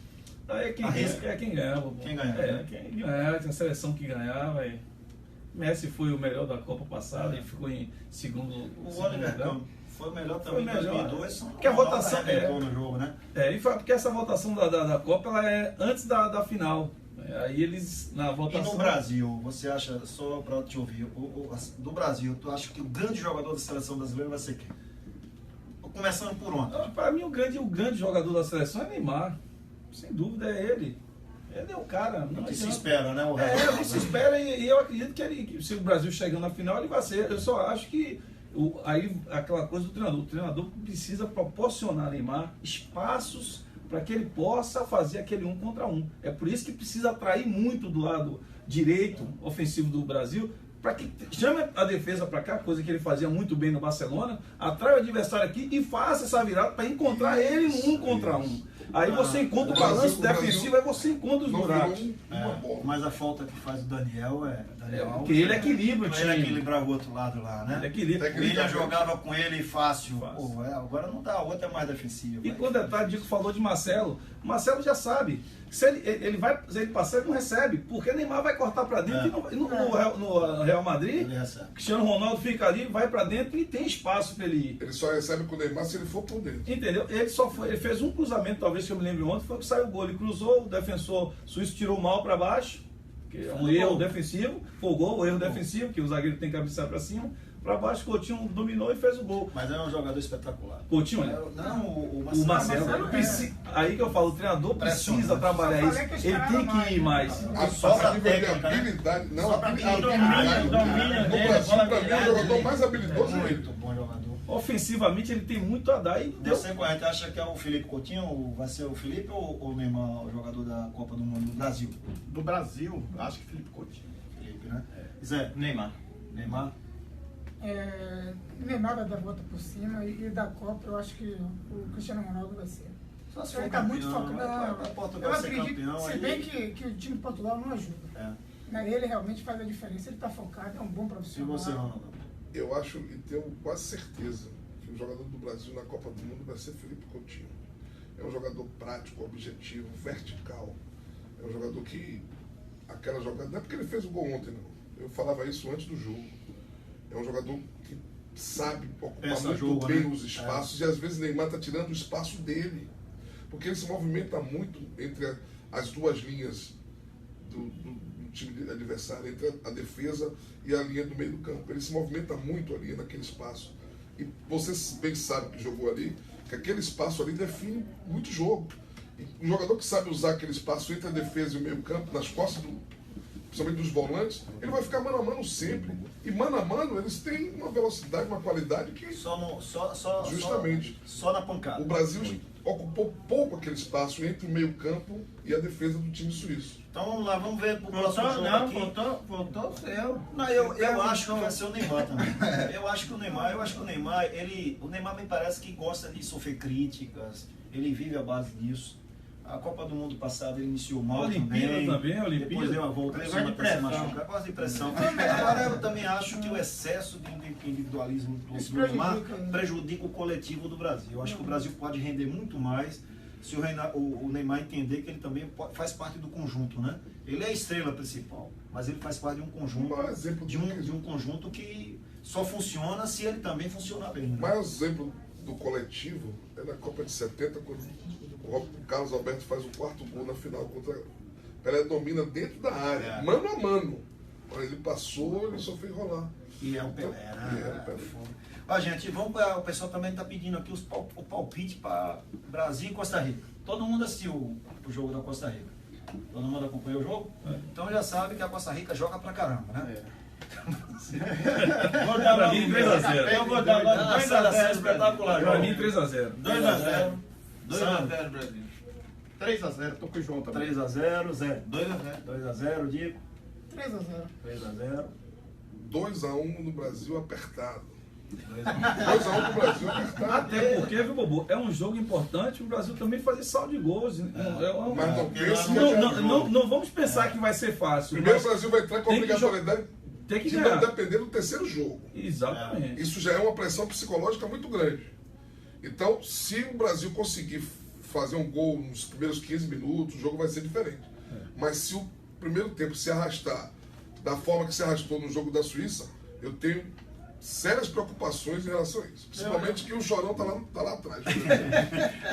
É quem ganhar, vovô. Quem ganhar, É, né? quem ganhar, a seleção que ganhar, vai. Messi foi o melhor da Copa passada e ficou em segundo O Oliver lugar. Kahn foi o melhor Foi também em melhor. 2002. Porque a votação arrebentou no jogo, né? E foi porque essa votação da Copa ela é antes da final. Aí eles, na E votação. no Brasil, você acha, só para te ouvir, do Brasil, tu acha que o grande jogador da seleção brasileira vai ser quem? Começando por onde? Para mim, o grande jogador da seleção é Neymar. Sem dúvida é ele. Ele é o cara. Não O que se adianta. espera, né? O É o que se espera e eu acredito que se o Brasil chegar na final, ele vai ser. Eu só acho que aí aquela coisa do treinador. O treinador precisa proporcionar a Neymar espaços para que ele possa fazer aquele 1 contra 1. É por isso que precisa atrair muito do lado direito, ofensivo do Brasil, para que chame a defesa para cá, coisa que ele fazia muito bem no Barcelona, atrai o adversário aqui e faça essa virada para encontrar ele no 1 contra 1. Aí você encontra o balanço defensivo, aí você encontra os Não buracos. virou uma bola. Mas a falta que faz o Daniel Porque ele equilibra o Ele time. equilibrar o outro lado lá, né? Ele equilibra. O William jogava com ele fácil. Fácil. Pô, agora não dá, a outra é mais defensiva. E com detalhe, Dico falou de Marcelo. O Marcelo já sabe. Se ele passar, ele não recebe. Porque Neymar vai cortar para dentro. E no Real Madrid, Ele recebe. Cristiano Ronaldo fica ali, vai para dentro e tem espaço para ele ir. Ele só recebe com o Neymar se ele for por dentro. Entendeu? Ele fez um cruzamento, talvez que eu me lembre ontem, foi que saiu o gol. Ele cruzou, o defensor suíço tirou mal para baixo, que é um erro defensivo, foi o gol, o erro defensivo, que o zagueiro tem que cabecear para cima, para baixo, Coutinho dominou e fez o gol. Mas é um jogador espetacular. Coutinho, né? Não, o O Marcelo, Marcelo, aí que eu falo, o treinador precisa Impressionante. trabalhar Só isso. falei que eu Ele esperava tem que mais, ir né? mais. A Só pra nível de técnica, né? habilidade, não, Só a pra habilidade. domínio No dele, Brasil, bola pra mim, é o virada, jogador né? mais habilidoso é ele. Muito bom jogador. Ofensivamente, ele tem muito a dar e deu. Você, correto, acha que é o Felipe Coutinho? Vai ser o Felipe ou o Neymar, o jogador da Copa do Mundo do Brasil? Do Brasil, acho que Felipe Coutinho. Felipe, né? Zé, Neymar. Neymar? Neymar vai dar volta por cima e da Copa eu acho que o Cristiano Ronaldo vai ser. Só se Ele for está muito campeão, focado. vai Portugal Eu ser acredito, campeão, se aí- bem que o time de Portugal não ajuda. É. Né? Ele realmente faz a diferença, ele está focado, é um bom E profissional. você, Ronaldo? Eu acho e tenho quase certeza que o jogador do Brasil na Copa do Mundo vai ser Felipe Coutinho. É um jogador prático, objetivo, vertical. É um jogador que aquela jogada, não é porque ele fez o gol ontem, não. Eu falava isso antes do jogo. É um jogador que sabe ocupar Pensa muito jogo, bem né? os espaços e às vezes Neymar está tirando o espaço dele. Porque ele se movimenta muito entre as duas linhas do time adversário, entre a defesa e a linha do meio do campo. Ele se movimenta muito ali naquele espaço. E você bem sabe que jogou ali, que aquele espaço ali define muito jogo. E um jogador que sabe usar aquele espaço entre a defesa e o meio campo, nas costas, principalmente dos volantes, ele vai ficar mano a mano sempre. E mano a mano, eles têm uma velocidade, uma qualidade que... Justamente. Só na pancada. O Brasil ocupou pouco aquele espaço entre o meio campo e a defesa do time suíço. Então vamos lá, vamos ver pro próximo jogo aqui. Faltou o seu. Não, eu acho que vai ser o Neymar também. Eu acho que o Neymar me parece que gosta de sofrer críticas, ele vive à base disso. A Copa do Mundo passada ele iniciou mal Olimpíada também. Olimpíada. Depois deu uma volta Ele por cima vai de para se pressão. machucar. Gosta de pressão. Agora eu também acho que o excesso de individualismo Isso do Neymar prejudica, né? prejudica o coletivo do Brasil. Eu acho que o Brasil pode render muito mais se o Neymar entender que ele também faz parte do conjunto, né? Ele é a estrela principal, mas ele faz parte de um conjunto, O maior exemplo de um conjunto que só funciona se ele também funcionar bem. O Né? maior exemplo do coletivo é na Copa de 70, quando o Carlos Alberto faz o 4º gol na final contra... Pelé domina dentro da área, mano a mano. Quando ele passou, ele só fez rolar. E é o Pelé, né? E é o Pelé. Ó, gente, vamos para o pessoal também está pedindo aqui o palpite para Brasil e Costa Rica. Todo mundo assistiu o jogo da Costa Rica? Todo mundo acompanhou o jogo? Então já sabe que a Costa Rica joga pra caramba, né? Vou dar Pra mim, 3-0. Eu vou dar logo 2-0 espetacular. Pra mim, 3-0. 2-0. 2-0 Brasil. 3-0, tô com o João também. 3-0, Zé. 2-0. 2-0, Diego. 3-0. 3-0. 2-1 no Brasil apertado. 2-1 no Brasil apertado. Até porque, viu, Bobo, é um jogo importante, o Brasil também fazer saldo de gols. Mas não pense que é Não vamos pensar que vai ser fácil. Primeiro o mas Brasil vai entrar com a tem que obrigatoriedade tem que de ganhar. não depender do terceiro jogo. Exatamente. Isso já é uma pressão psicológica muito grande. Então, se o Brasil conseguir fazer um gol nos primeiros 15 minutos, o jogo vai ser diferente. Mas se o primeiro tempo se arrastar da forma que se arrastou no jogo da Suíça, eu tenho sérias preocupações em relação a isso. Principalmente que o Chorão tá lá atrás.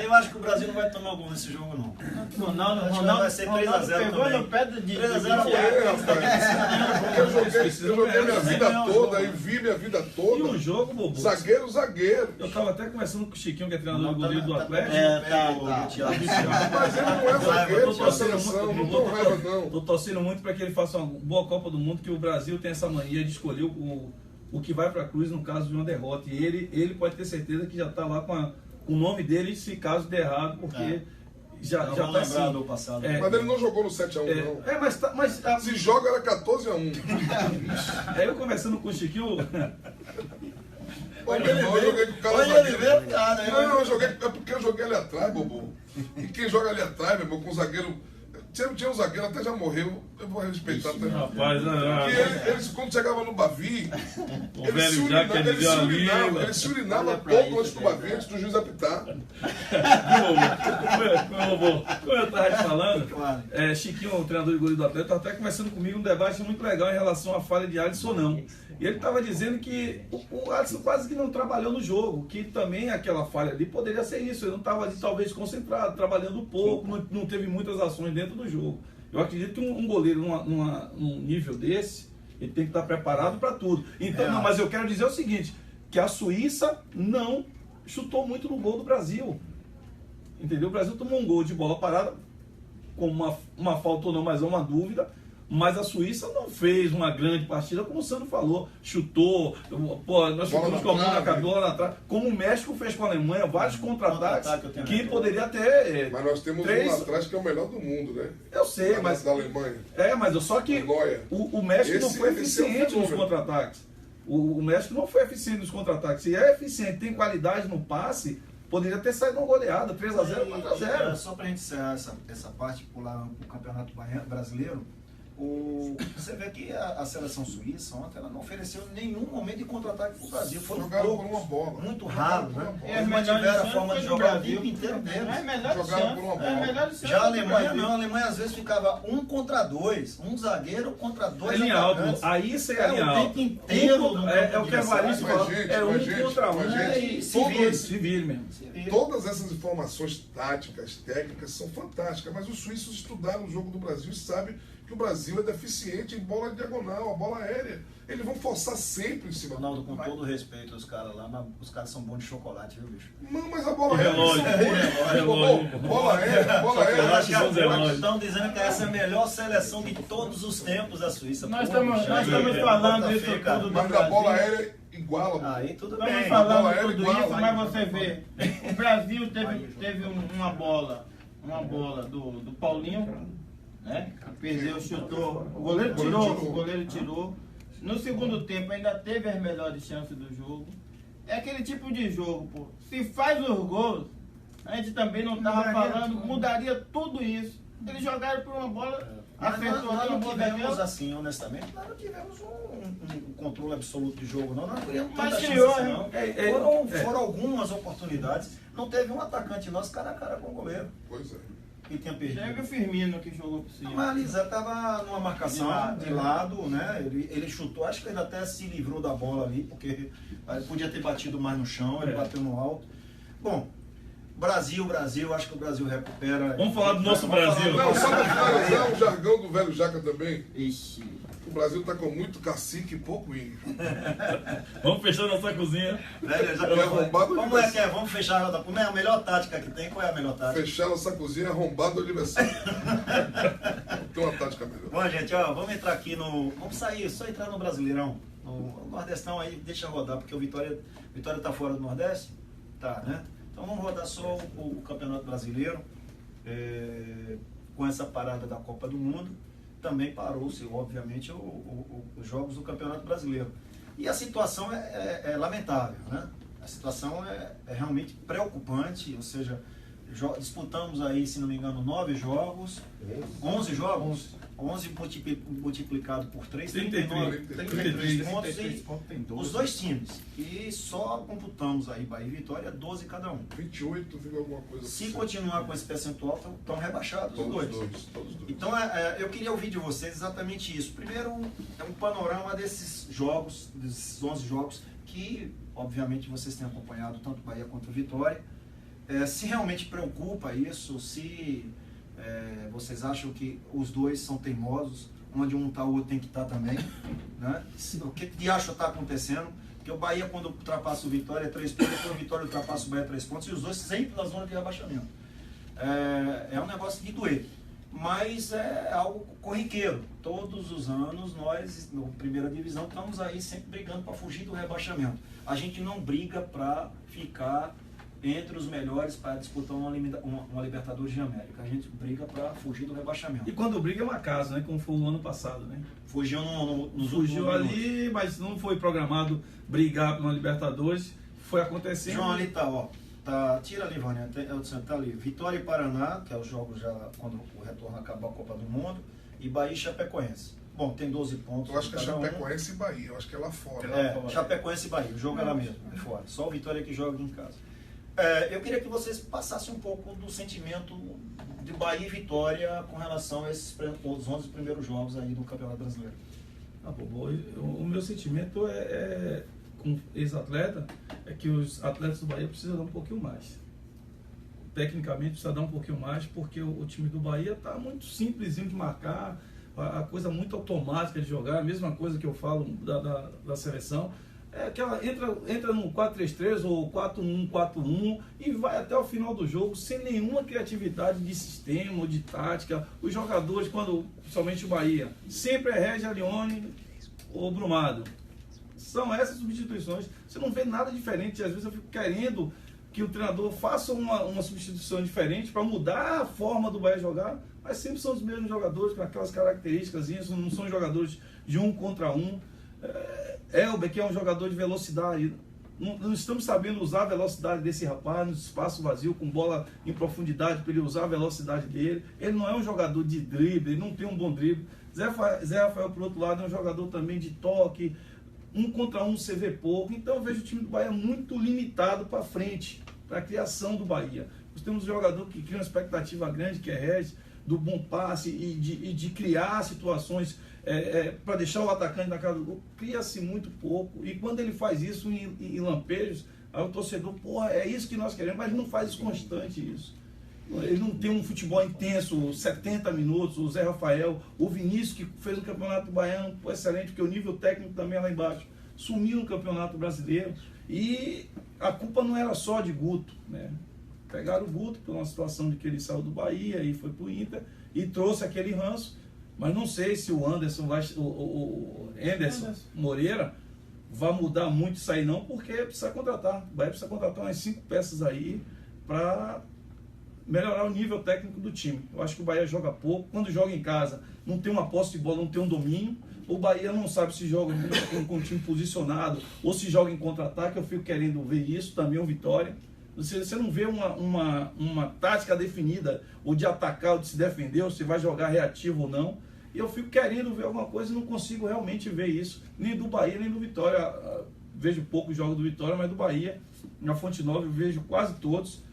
Eu acho que o Brasil não vai tomar gol nesse jogo, não. Ronaldo vai ser 3-0 pegou também. no pé do 3-0 Eu joguei minha vida toda e vi minha vida E toda. o jogo, Bobo? Zagueiro. Eu tava até conversando com o Chiquinho, que é treinador do goleiro do Atlético. Mas ele não é zagueiro pra seleção, não tô raiva não. Tô torcendo muito para que ele faça uma boa Copa do Mundo, que o Brasil tem essa mania de escolher o que vai para a cruz no caso de uma derrota. E ele pode ter certeza que já está lá com o nome dele, se caso der errado, porque já está assim. do passado. Mas ele não jogou no 7-1 não. Mas Se joga era 14-1. aí eu conversando com o Chiquinho, Olha, eu joguei com o Carlos Olha ele zagueiro. veio, cara. Não, eu joguei, é porque eu joguei ali atrás, Bobo. E quem joga ali atrás, meu irmão, com o zagueiro. Tinha um zagueiro, até já morreu, eu vou respeitar também. rapaz, Que eles, quando chegava no Bavi, o velho já que ele deu ali. ele se urinava pouco antes do Bavi, antes do juiz apitar. Como eu estava te falando, Claro. Chiquinho, o treinador de goleiro do Atlético, estava até conversando comigo um debate muito legal em relação à falha de Alisson ou não. E ele estava dizendo que o Alisson quase que não trabalhou no jogo, que também aquela falha ali poderia ser isso. Ele não estava ali talvez concentrado, trabalhando pouco, não teve muitas ações dentro do jogo. Eu acredito que um goleiro num nível desse, ele tem que estar preparado para tudo. Então, não, mas eu quero dizer o seguinte, que a Suíça não chutou muito no gol do Brasil. Entendeu? O Brasil tomou um gol de bola parada, com uma falta ou não, mas é uma dúvida. Mas a Suíça não fez uma grande partida, como o Sandro falou, chutou, nós chutamos com a mão na cabeça na trave, como o México fez com a Alemanha, vários contra-ataques que poderia ter. Mas nós temos três... um lá atrás que é o melhor do mundo, né? Eu sei, mas. Da Alemanha. Mas só que o México não foi eficiente nos contra-ataques. O México não foi eficiente nos contra-ataques. Se é eficiente, tem qualidade no passe, poderia ter saído uma goleada, 3-0, 4-0. Só para a gente encerrar essa parte, pular o Campeonato Brasileiro, você vê que a seleção suíça ontem ela não ofereceu nenhum momento de contra-ataque para o Brasil. Foram Jogaram por uma bola. muito raros, né? É Eles mantiveram a forma de jogar o tempo inteiro deles. É melhor de Jogaram por uma Santos. É bola. melhor de Santos. Já a Alemanha do não, a Brasil. Alemanha às vezes ficava 1 contra 2, um zagueiro contra 2 É linha alta, atacantes. aí você é linha o alta. tempo inteiro no É campo o que a adversário. Varice Mas, fala, gente, é mas, 1 gente, contra 1, mas, é gente, civil mesmo. Todas essas informações táticas, técnicas, são fantásticas, mas os suíços estudaram o jogo do Brasil e sabem que que o Brasil é deficiente em bola diagonal, a bola aérea. Eles vão forçar sempre em cima. Ronaldo, com todo respeito aos caras lá, mas os caras são bons de chocolate, viu, bicho? Não, mas a bola O aérea... relógio, Bola aérea, bola Eu aérea. acho que bons relógios. estão dizendo que essa é a melhor seleção de todos os tempos da Suíça. Nós Pô, estamos bicho, falando bota isso fé, cara. tudo do Mas Brasil. a bola aérea iguala. Aí tudo Estamos bem. bola falando aérea tudo igual, isso, vai. mas você vê, o Brasil teve uma bola do Paulinho, né? Perdeu, chutou, o goleiro tirou. No segundo tempo ainda teve as melhores chances do jogo. É aquele tipo de jogo, pô. Se faz os gols, a gente também não estava falando, mudaria tudo isso. Eles jogaram por uma bola, Mas acertou nós uma não bola tivemos, daquela. assim, honestamente, nós não tivemos um controle absoluto de jogo, não. Nós não criamos Mas tanta criou, chance, não. Foram algumas oportunidades. Não teve um atacante nosso cara a cara com o goleiro, Pois é. que tinha perdido. Teve o Firmino que jogou por cima. Mas a Lisa estava numa marcação de lado, né? Ele chutou, acho que ele até se livrou da bola ali, porque ele podia ter batido mais no chão, ele bateu no alto. Bom, Brasil, acho que o Brasil recupera. Vamos falar do nosso Vamos falar Brasil. do Não, só para finalizar o jargão do velho Jaca também. Ixi. O Brasil está com muito cacique e pouco índio. Vamos fechar nossa cozinha. Né, já- É arrombado Como é que é? Vamos fechar a roda. Como é a melhor tática que tem? Qual é a melhor tática? Fechar nossa cozinha arrombado do aniversário. Tem uma tática melhor. Bom, gente, ó, vamos entrar aqui no. Vamos sair, só entrar no Brasileirão. No Nordestão aí, deixa rodar, porque o Vitória tá fora do Nordeste? Tá, né? Então vamos rodar só o Campeonato Brasileiro. Com essa parada da Copa do Mundo, também parou-se, obviamente, os jogos do Campeonato Brasileiro. E a situação é lamentável, né? A situação é realmente preocupante, ou seja, disputamos aí, se não me engano, 9 jogos, 11 jogos, 11 multiplicado por 3, 33 pontos, e os dois times. E só computamos aí, Bahia e Vitória, 12 cada um. 28, alguma coisa. Se continuar com esse percentual, estão rebaixados os dois. Todos dois. Então, eu queria ouvir de vocês exatamente isso. Primeiro, é um panorama desses jogos, desses 11 jogos, que, obviamente, vocês têm acompanhado, tanto Bahia quanto Vitória. Se realmente preocupa isso, se vocês acham que os dois são teimosos, onde um está, o outro tem que estar também, né? O que de acho está acontecendo? Porque o Bahia, quando ultrapassa o Vitória, é 3 pontos, depois o Vitória ultrapassa o Bahia, 3 pontos, e os dois sempre na zona de rebaixamento. É um negócio de doer, mas é algo corriqueiro. Todos os anos, nós, na primeira divisão, estamos aí sempre brigando para fugir do rebaixamento. A gente não briga para ficar entre os melhores para disputar uma Libertadores de América. A gente briga para fugir do rebaixamento. E quando briga é uma casa, né? Como foi o ano passado, né? Fugiu nos Fugiu últimos ali, minutos. mas não foi programado brigar por uma Libertadores. Foi acontecendo. João, ali tá, ó. Tira ali, Vânia. Tá ali. Vitória e Paraná, que é os jogos já quando o retorno acabou a Copa do Mundo, e Bahia e Chapecoense. Bom, tem 12 pontos. Eu acho que é cada um. Chapecoense e Bahia. Eu acho que é lá fora. Chapecoense e Bahia. O jogo é lá mesmo, é fora. Só o Vitória que joga em casa. Eu queria que vocês passassem um pouco do sentimento de Bahia e Vitória com relação a esses os 11 primeiros jogos aí do Campeonato Brasileiro. O meu sentimento com ex-atleta é que os atletas do Bahia precisam dar um pouquinho mais. Tecnicamente precisa dar um pouquinho mais, porque o time do Bahia está muito simplesinho de marcar, a coisa muito automática de jogar, a mesma coisa que eu falo da seleção. É aquela, entra no 4-3-3 ou 4-1-4-1 e vai até o final do jogo sem nenhuma criatividade de sistema ou de tática. Os jogadores, principalmente o Bahia, sempre é Regia Leone ou Brumado. São essas substituições. Você não vê nada diferente. Às vezes eu fico querendo que o treinador faça uma substituição diferente para mudar a forma do Bahia jogar, mas sempre são os mesmos jogadores com aquelas características, não são jogadores de um contra um. Elber, que é um jogador de velocidade, não estamos sabendo usar a velocidade desse rapaz no espaço vazio, com bola em profundidade, para ele usar a velocidade dele. Ele não é um jogador de drible, ele não tem um bom drible. Zé Rafael, por outro lado, é um jogador também de toque, um contra um você vê pouco. Então eu vejo o time do Bahia muito limitado para frente, para a criação do Bahia. Nós temos um jogador que cria uma expectativa grande, que é Regis, do bom passe e de criar situações para deixar o atacante na casa do gol. Cria-se muito pouco, e quando ele faz isso em lampejos, aí o torcedor, é isso que nós queremos, mas não faz constante isso. Ele não tem um futebol intenso, 70 minutos, o Zé Rafael, o Vinícius, que fez um campeonato baiano excelente, porque o nível técnico também é lá embaixo, sumiu no campeonato brasileiro. E a culpa não era só de Guto, né? Pegaram o Guto por uma situação de que ele saiu do Bahia e foi pro Inter e trouxe aquele ranço, mas não sei se o Anderson o Anderson Moreira vai mudar muito isso aí não, porque precisa contratar. O Bahia precisa contratar umas 5 peças aí para melhorar o nível técnico do time. Eu acho que o Bahia joga pouco, quando joga em casa não tem uma posse de bola, não tem um domínio. O Bahia não sabe se joga com o time posicionado ou se joga em contra-ataque. Eu fico querendo ver isso, também o Vitória. Você não vê uma tática definida, ou de atacar, ou de se defender, ou se vai jogar reativo ou não. E eu fico querendo ver alguma coisa e não consigo realmente ver isso, nem do Bahia, nem do Vitória. Vejo poucos jogos do Vitória, mas do Bahia, na Fonte Nova, eu vejo quase todos.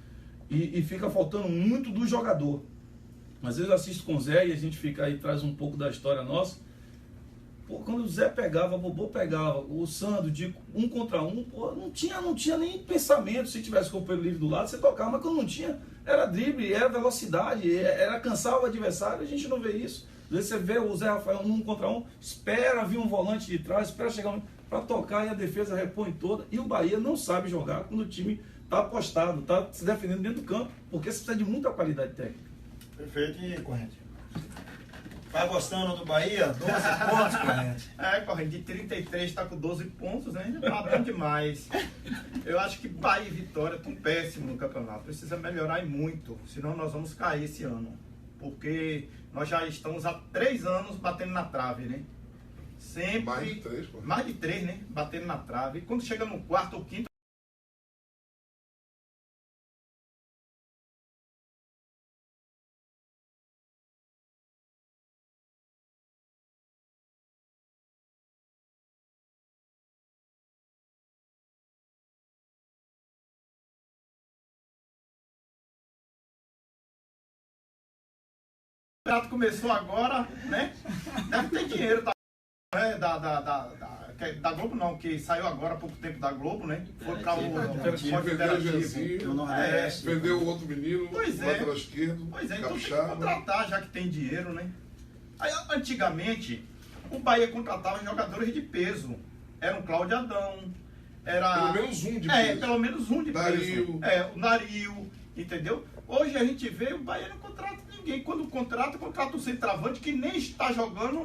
E fica faltando muito do jogador. Às vezes eu assisto com o Zé e a gente fica aí, traz um pouco da história nossa. Pô, quando o Zé pegava, o Bobô pegava, o Sandro, de 1 contra 1, pô, não tinha nem pensamento. Se tivesse companheiro livre do lado, você tocava, mas quando não tinha, era drible, era velocidade, era cansar o adversário. A gente não vê isso. Às vezes você vê o Zé Rafael 1 contra 1, espera vir um volante de trás, espera chegar para tocar e a defesa repõe toda. E o Bahia não sabe jogar quando o time está apostado, está se defendendo dentro do campo, porque você precisa de muita qualidade técnica. Perfeito. E Corrente? Tá gostando do Bahia? 12 pontos, Corrente. Corrente, de 33 está com 12 pontos, né? Tá bom demais. Eu acho que Bahia e Vitória estão péssimos no campeonato. Precisa melhorar e muito, senão nós vamos cair esse ano. Porque nós já estamos há 3 anos batendo na trave, né? Sempre. Mais de 3, pô. Mais de 3, né? Batendo na trave. E quando chega no quarto ou quinto, o campeonato começou agora, né? Deve ter dinheiro, tá? Né? Da Globo não, que saiu agora há pouco tempo da Globo, né? Foi para o Vendeu o Genzinho, O Nordeste. vendeu o outro menino, Pois é. lateral esquerdo, Pois é, então tem que capixaba. contratar, já que tem dinheiro, né? Aí, antigamente, o Bahia contratava jogadores de peso. Era o Cláudio Adão, era... Pelo menos um de peso. pelo menos um de Dario. peso. O Dario, entendeu? Hoje a gente vê, o Bahia não contrata ninguém. Quando contrata um centroavante que nem está jogando,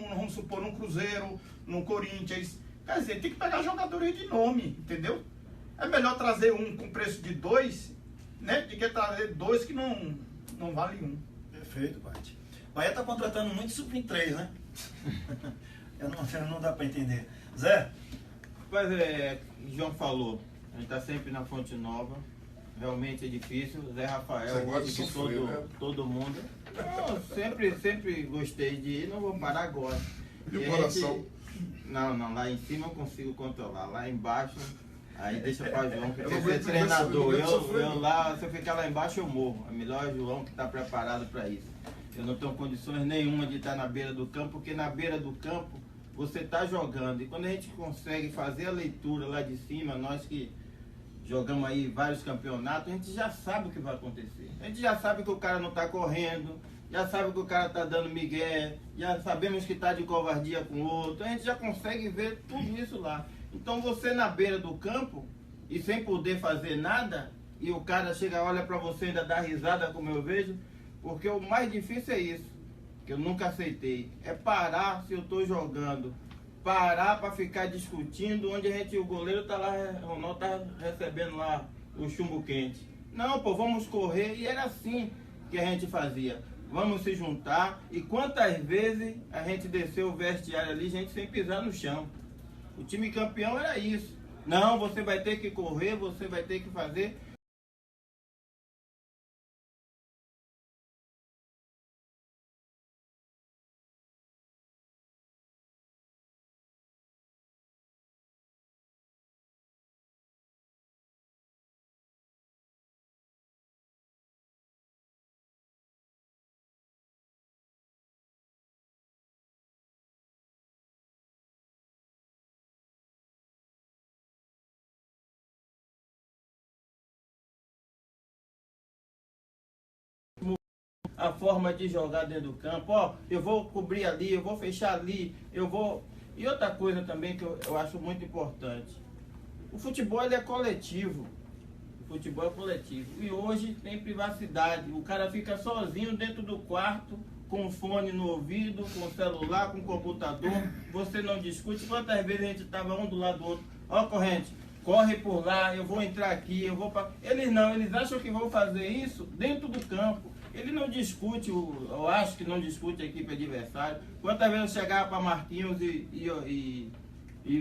vamos supor, num Cruzeiro, num Corinthians. Quer dizer, tem que pegar jogadores de nome, entendeu? É melhor trazer um com preço de 2, né? Do que trazer 2 que não vale 1. Perfeito, Bate. O Bahia tá contratando muito sub-23, né? Não dá para entender. Zé? Mas João falou, a gente está sempre na Fonte Nova, realmente é difícil. Zé Rafael, Você gosta de que sofrer, né? todo mundo. Não, sempre gostei de ir, não vou parar agora. E o a coração? Não, lá em cima eu consigo controlar, lá embaixo, aí deixa para João, que Eu quer não ser aguento treinador. ver sofrer, Eu lá, se eu ficar lá embaixo eu morro. É melhor João que está preparado para isso. Eu não tenho condições nenhuma de estar na beira do campo, porque na beira do campo você está jogando. E quando a gente consegue fazer a leitura lá de cima, nós que jogamos aí vários campeonatos, a gente já sabe o que vai acontecer. A gente já sabe que o cara não está correndo, já sabe que o cara está dando migué, já sabemos que está de covardia com o outro, a gente já consegue ver tudo isso lá. Então você na beira do campo, e sem poder fazer nada, e o cara chega, olha para você e ainda dá risada, como eu vejo, porque o mais difícil é isso, que eu nunca aceitei, é parar se eu estou jogando. Parar para ficar discutindo onde o goleiro tá lá, o Ronaldo tá recebendo lá o chumbo quente. Não, pô, vamos correr. E era assim que a gente fazia. Vamos se juntar. E quantas vezes a gente desceu o vestiário ali, gente sem pisar no chão. O time campeão era isso. Não, você vai ter que correr, você vai ter que fazer. a forma de jogar dentro do campo. Ó, eu vou cobrir ali, eu vou fechar ali, eu vou... E outra coisa também que eu acho muito importante. O futebol ele é coletivo. O futebol é coletivo. E hoje tem privacidade. O cara fica sozinho dentro do quarto, com o fone no ouvido, com o celular, com o computador. Você não discute. Quantas vezes a gente estava um do lado do outro? Ó, corrente, corre por lá, eu vou entrar aqui, eu vou para... Eles não, eles acham que vão fazer isso dentro do campo. Ele não discute, eu acho que não discute a equipe adversária. Quantas vezes eu chegava para Marquinhos e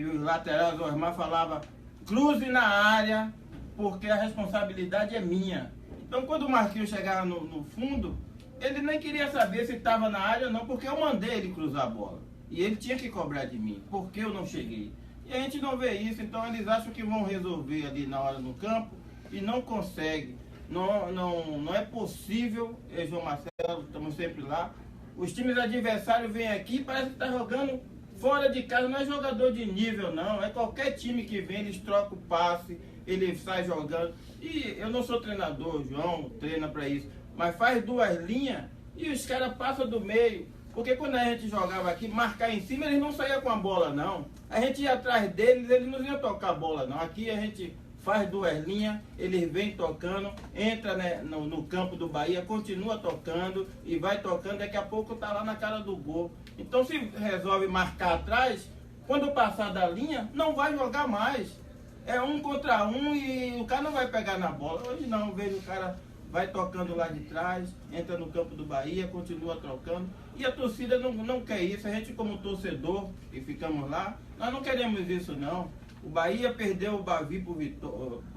os laterais do Osmar falava cruze na área, porque a responsabilidade é minha. Então quando o Marquinhos chegava no fundo, ele nem queria saber se estava na área ou não, porque eu mandei ele cruzar a bola. E ele tinha que cobrar de mim, porque eu não cheguei. E a gente não vê isso, então eles acham que vão resolver ali na hora no campo e não conseguem. Não é possível, João Marcelo, estamos sempre lá. Os times adversários vêm aqui e parece que está jogando fora de casa, não é jogador de nível não, é qualquer time que vem, eles trocam o passe, ele sai jogando. E eu não sou treinador, o João treina para isso, mas faz duas linhas e os caras passam do meio. Porque quando a gente jogava aqui, marcar em cima, eles não saíam com a bola não. A gente ia atrás deles, eles não iam tocar a bola não. Aqui a gente faz duas linhas, eles vêm tocando, entra, né, no campo do Bahia, continua tocando e vai tocando, daqui a pouco tá lá na cara do gol. Então se resolve marcar atrás, quando passar da linha, não vai jogar mais. É 1 contra 1 e o cara não vai pegar na bola. Hoje não, eu vejo o cara vai tocando lá de trás, entra no campo do Bahia, continua trocando. E a torcida não quer isso. A gente como torcedor, e ficamos lá, nós não queremos isso não. O Bahia perdeu o Bavi por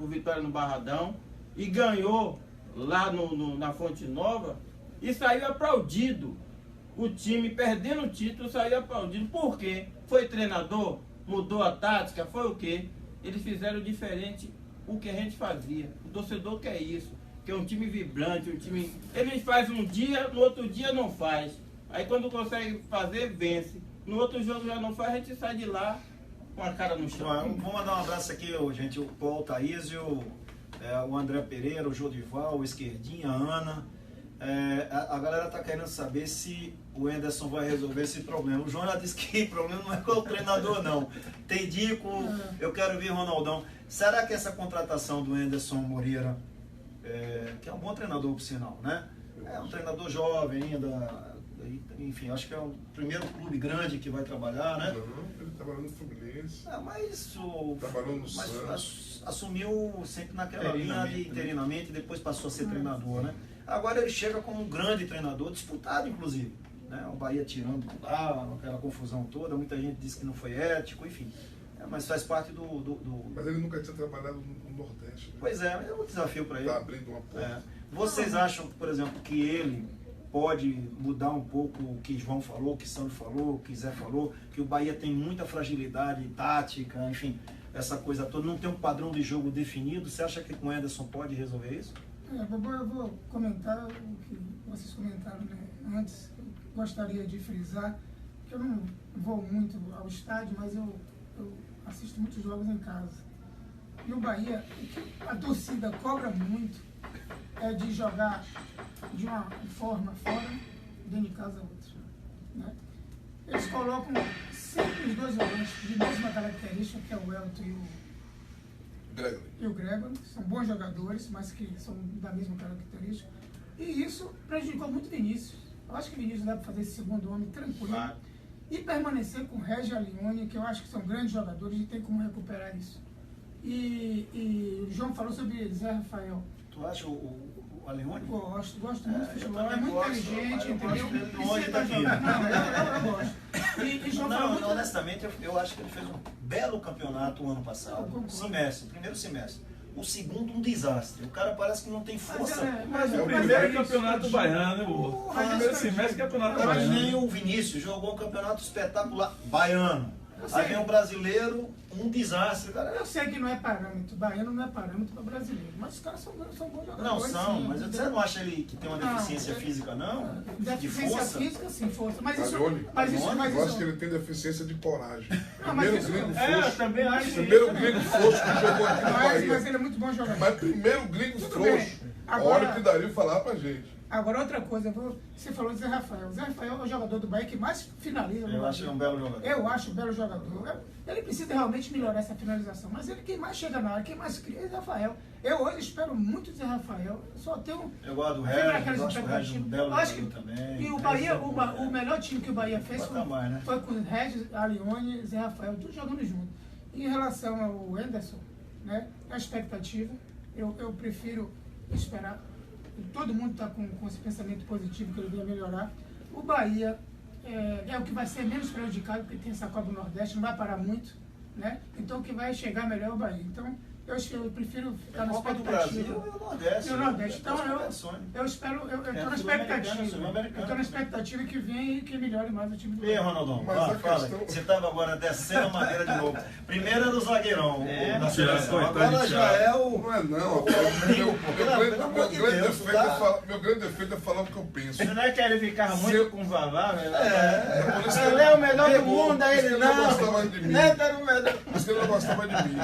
Vitória no Barradão e ganhou lá na Fonte Nova e saiu aplaudido. O time perdendo o título saiu aplaudido. Por quê? Foi treinador? Mudou a tática? Foi o quê? Eles fizeram diferente o que a gente fazia. O torcedor quer isso, que é um time vibrante, um time... Eles fazem um dia, no outro dia não faz. Aí quando consegue fazer, vence. No outro jogo já não faz, a gente sai de lá com a cara no chão. Vamos mandar um abraço aqui, gente, o Paulo Taísio, o André Pereira, o Jodival, o Esquerdinha, a Ana. A galera tá querendo saber se o Anderson vai resolver esse problema. O João já disse que o problema não é com o treinador, não. Tem Dico, eu quero ver Ronaldão. Será que essa contratação do Anderson Moreira, que é um bom treinador, por sinal, né? É um treinador jovem ainda, enfim, acho que é o primeiro clube grande que vai trabalhar, né? Ele trabalhou no Fluminense. Trabalhou no Santos. Assumiu sempre naquela linha de interinamente, depois passou a ser treinador, né? Agora ele chega como um grande treinador, disputado inclusive, né? O Bahia tirando lá, aquela confusão toda, muita gente disse que não foi ético, enfim. Mas faz parte do... Mas ele nunca tinha trabalhado no Nordeste, né? Pois é um desafio para ele. Está abrindo uma porta. Vocês acham, por exemplo, que ele pode mudar um pouco o que João falou, o que Sandro falou, o que Zé falou, que o Bahia tem muita fragilidade tática, enfim, essa coisa toda, não tem um padrão de jogo definido? Você acha que com o Anderson pode resolver isso? Eu vou comentar o que vocês comentaram, né, antes. Eu gostaria de frisar que eu não vou muito ao estádio, mas eu assisto muitos jogos em casa. E o Bahia, o que a torcida cobra muito é de jogar de uma forma fora, dentro de casa outra, né? Eles colocam sempre os dois volantes de mesma característica, que é o Elton e o Gregory. São bons jogadores, mas que são da mesma característica. E isso prejudicou muito o Vinícius. Eu acho que o Vinícius dá para fazer esse segundo homem tranquilo. E permanecer com o Regis Alione, que eu acho que são grandes jogadores e tem como recuperar isso. E o João falou sobre Zé Rafael. Tu acha o Alione? Gosto muito do futebol, é muito inteligente, entendeu? Longe daqui. Eu gosto. E João falou muito... honestamente, eu acho que ele fez um belo campeonato o ano passado. Primeiro semestre. O segundo, um desastre. O cara parece que não tem força. Mas o primeiro campeonato baiano, né, o primeiro semestre campeonato baiano. Mas nem o Vinícius jogou um campeonato espetacular baiano. Aí vem o brasileiro, um desastre, cara. Eu sei que não é parâmetro, baiano não é parâmetro para brasileiro, mas os caras são bons jogadores. Não são, sim, mas você não acha ele que tem uma deficiência física, não? Deficiência física, sim, força. Mas isso. Eu acho que ele tem deficiência de coragem. Primeiro gringo frouxo. Também acho. Primeiro gringo frouxo que jogou aqui no Bahia. Mas ele é muito bom jogador. Mas primeiro gringo frouxo. A hora que Dario falar pra gente. Agora, outra coisa, você falou de Zé Rafael. Zé Rafael é o jogador do Bahia que mais finaliza. Eu acho um belo jogador. Eu acho um belo jogador. Ele precisa realmente melhorar essa finalização, mas ele quem mais chega na área, quem mais cria é Zé Rafael. Eu hoje espero muito de Zé Rafael. Só tenho. Eu gosto do Regis, Regis, acho o Regis um belo jogador também. E o Bahia, o melhor time que o Bahia fez né? foi com o Regis, Alione e Zé Rafael, tudo jogando junto. E em relação ao Anderson, né, a expectativa, eu prefiro esperar. Todo mundo está com esse pensamento positivo que ele venha melhorar. O Bahia é o que vai ser menos prejudicado, porque tem essa Copa do Nordeste, não vai parar muito, né? Então o que vai chegar melhor é o Bahia. Então eu prefiro ficar na Copa do expectativa. Brasil e o Nordeste. E o Nordeste. Então eu espero, eu estou na expectativa. Eu estou na expectativa que venha e que melhore mais o time do E aí, Bahia. Ronaldão, Mas a fala. questão- Você estava agora descendo a madeira de novo. Primeiro era o zagueirão da seleção. coitado Agora de já é o. Não é não. Pelo amor de Deus, Meu grande defeito é falar o que eu penso. Você não é que ele ficava muito com o Vavá, velho? Por isso que Ele é o melhor do pegou, mundo, aí por isso ele que ele não. gostava de mim. Neto era o melhor. Por isso que ele não gostava de mim.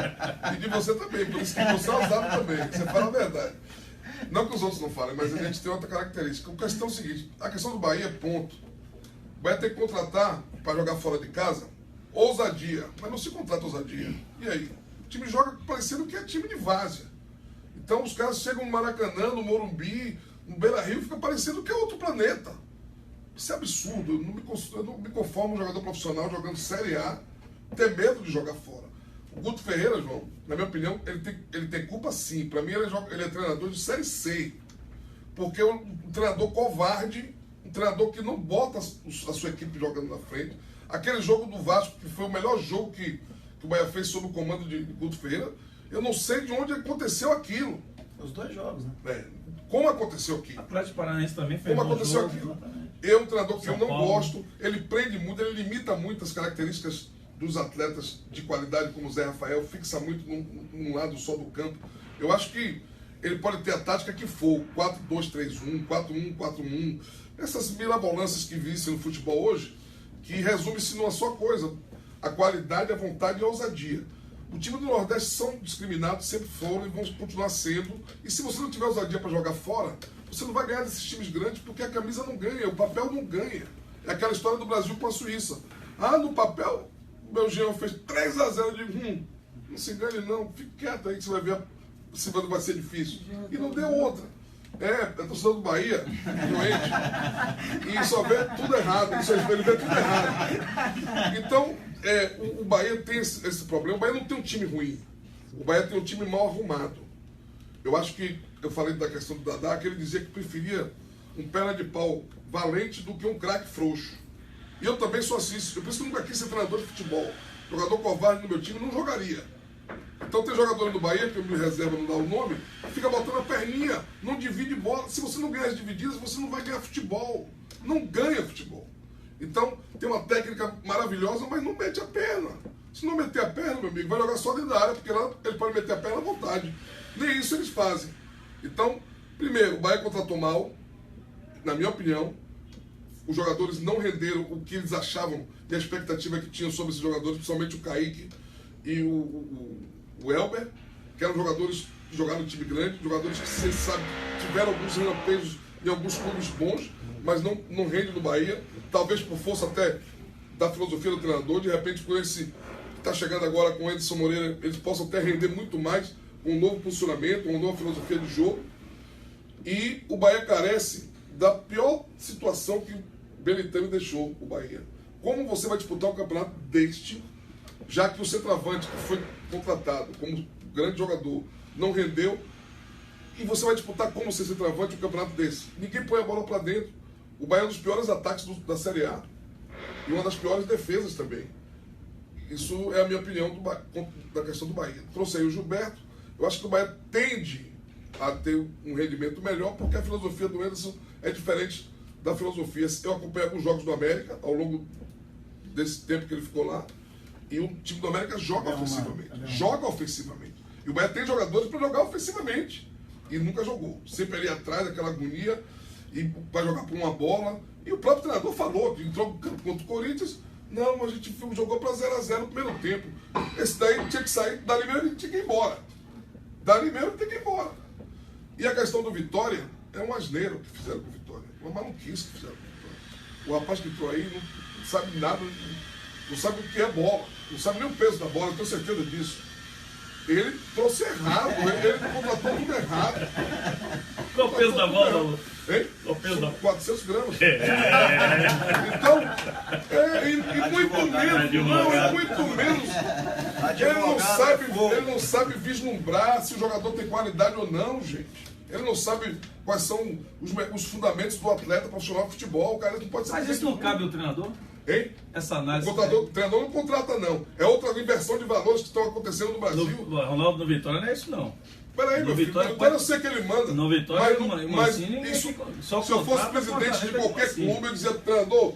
E de você também. Por isso que você é ousado também. Você fala a verdade. Não que os outros não falem, mas a gente tem outra característica. A questão é o seguinte: a questão do Bahia é ponto. O Bahia tem que contratar para jogar fora de casa ousadia. Mas não se contrata ousadia. E aí? O time joga parecendo que é time de várzea. Então os caras chegam no Maracanã, no Morumbi, no Beira-Rio, fica parecendo que é outro planeta. Isso é absurdo. Eu não me conformo um jogador profissional jogando Série A ter medo de jogar fora. O Guto Ferreira, João, na minha opinião, ele tem culpa sim. Para mim, ele é treinador de Série C. Porque é um treinador covarde, um treinador que não bota a sua equipe jogando na frente. Aquele jogo do Vasco, que foi o melhor jogo que o Bahia fez sob o comando de Guto Ferreira, eu não sei de onde aconteceu aquilo. Os dois jogos, né? Como aconteceu aqui? O Atlético Paranaense também fez Como um aconteceu jogo. aquilo? exatamente. Eu, um treinador que São eu não Paulo. gosto, ele prende muito, ele limita muito as características dos atletas de qualidade, como o Zé Rafael, fixa muito num lado só do campo. Eu acho que ele pode ter a tática que for, 4-2-3-1, 4-1-4-1, essas mirabolâncias que vissem no futebol hoje, que resume-se numa só coisa: a qualidade, a vontade e a ousadia. O time do Nordeste são discriminados, sempre foram e vão continuar sendo. E se você não tiver ousadia para jogar fora, você não vai ganhar desses times grandes, porque a camisa não ganha, o papel não ganha. É aquela história do Brasil com a Suíça. Ah, no papel, o Belgião fez 3-0. Eu digo, não se engane não, fique quieto aí que você vai ver se vai ser difícil. E não deu outra. É torcedor do Bahia, doente, e só vê tudo errado, ele vê tudo errado. Então, o Bahia tem esse problema. O Bahia não tem um time ruim, o Bahia tem um time mal arrumado. Eu acho que, eu falei da questão do Dadá, que ele dizia que preferia um perna de pau valente do que um craque frouxo. E eu também sou assim, eu penso que nunca quis ser treinador de futebol. Jogador covarde no meu time não jogaria. Então tem jogadores do Bahia, que eu me reservo não dar o nome, fica botando a perninha, não divide bola. Se você não ganhar as divididas, você não vai ganhar futebol. Não ganha futebol. Então tem uma técnica maravilhosa, mas não mete a perna. Se não meter a perna, meu amigo, vai jogar só dentro da área, porque lá ele pode meter a perna à vontade. Nem isso eles fazem. Então, primeiro, o Bahia contratou mal, na minha opinião. Os jogadores não renderam o que eles achavam e a expectativa que tinham sobre esses jogadores, principalmente o Kaique e o Elber, que eram jogadores que jogaram no time grande, jogadores que, vocês sabem, tiveram alguns relampejos em alguns clubes bons, mas não rende no Bahia, talvez por força até da filosofia do treinador. De repente, com esse que está chegando agora com o Edson Moreira, eles possam até render muito mais, com um novo funcionamento, uma nova filosofia de jogo. E o Bahia carece da pior situação que Belitani deixou o Bahia. Como você vai disputar um campeonato deste, já que o centroavante que foi contratado como grande jogador não rendeu, e você vai disputar como ser centroavante um campeonato desse? Ninguém põe a bola para dentro. O Bahia é um dos piores ataques da Série A e uma das piores defesas também. Isso é a minha opinião da questão do Bahia. Trouxe aí o Gilberto. Eu acho que o Bahia tende a ter um rendimento melhor, porque a filosofia do Anderson é diferente da filosofia. Eu acompanhei alguns jogos do América ao longo desse tempo que ele ficou lá, e o time do América joga ofensivamente. Joga ofensivamente. E o Bahia tem jogadores para jogar ofensivamente. E nunca jogou. Sempre ali atrás, aquela agonia, e para jogar por uma bola. E o próprio treinador falou que entrou no campo contra o Corinthians. Não, a gente jogou para 0-0 no primeiro tempo. Esse daí tinha que sair, dali mesmo ele tinha que ir embora. Dali mesmo ele tem que ir embora. E a questão do Vitória, É um asneiro que fizeram com o Vitória. Uma maluquice que fizeram com o Vitória. O rapaz que entrou aí não sabe nada, não sabe o que é bola, não sabe nem o peso da bola, eu tenho certeza disso. Ele trouxe errado, ele contratou tudo errado. Qual o peso da bola, Lula? Hein? Qual o peso da 400 gramas. Então, e muito menos, não, e muito menos. Ele não sabe vislumbrar se o jogador tem qualidade ou não, gente. Ele não sabe quais são os fundamentos do atleta profissional de futebol. O cara não pode ser. Mas isso não cabe ao treinador? Hein? Essa análise. O treinador não contrata, não. É outra inversão de valores que estão acontecendo no Brasil. Ronaldo no Vitória não é isso, não. Peraí, meu filho, no Vitória eu sei que ele manda. No Vitória, mas isso, se eu fosse presidente de qualquer clube, eu dizia, treinador,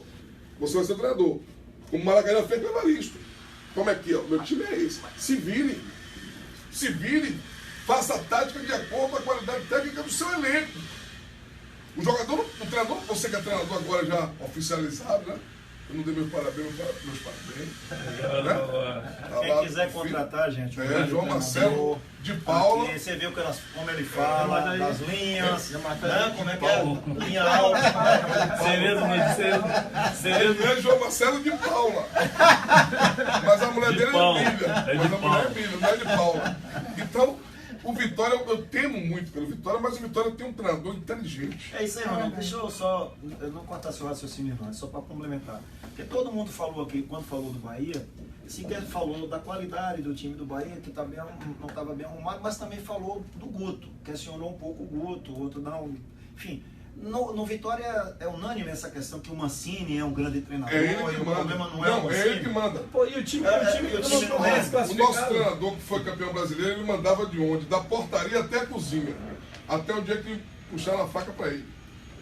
você vai ser treinador. Como o Maracanã fez com o Evaristo. Como é que é? O meu time é esse. Se virem. Faça a tática de acordo com a qualidade técnica do seu elenco. O treinador, você que é treinador agora já oficializado, né? Eu não dei meus parabéns. Né? Quem quiser contratar, gente. João Marcelo de Paula. Aqui, você viu como ele fala, das linhas, né? Como é que é? Linha alta. Não é João Marcelo de Paula. Mas a mulher dele é Emília. Mas a mulher é Emília, não é de Paula. Então, o Vitória, eu temo muito pelo Vitória, mas o Vitória tem um treinador inteligente. É isso aí, Ronaldo. Deixa eu só, eu não cortar seu raciocínio, não, é só para complementar. Porque todo mundo falou aqui, quando falou do Bahia, sequer falou da qualidade do time do Bahia, que tá não estava bem arrumado, mas também falou do Guto, questionou um pouco o Guto, o outro não. Enfim, no Vitória é unânime essa questão que o Mancini é um grande treinador, É ele que e o manda. problema não é o Não, Mancini. é ele que manda. Pô, e o time não é O nosso treinador que foi campeão brasileiro, ele mandava de onde? Da portaria até a cozinha. Até o dia que puxaram a faca para ele.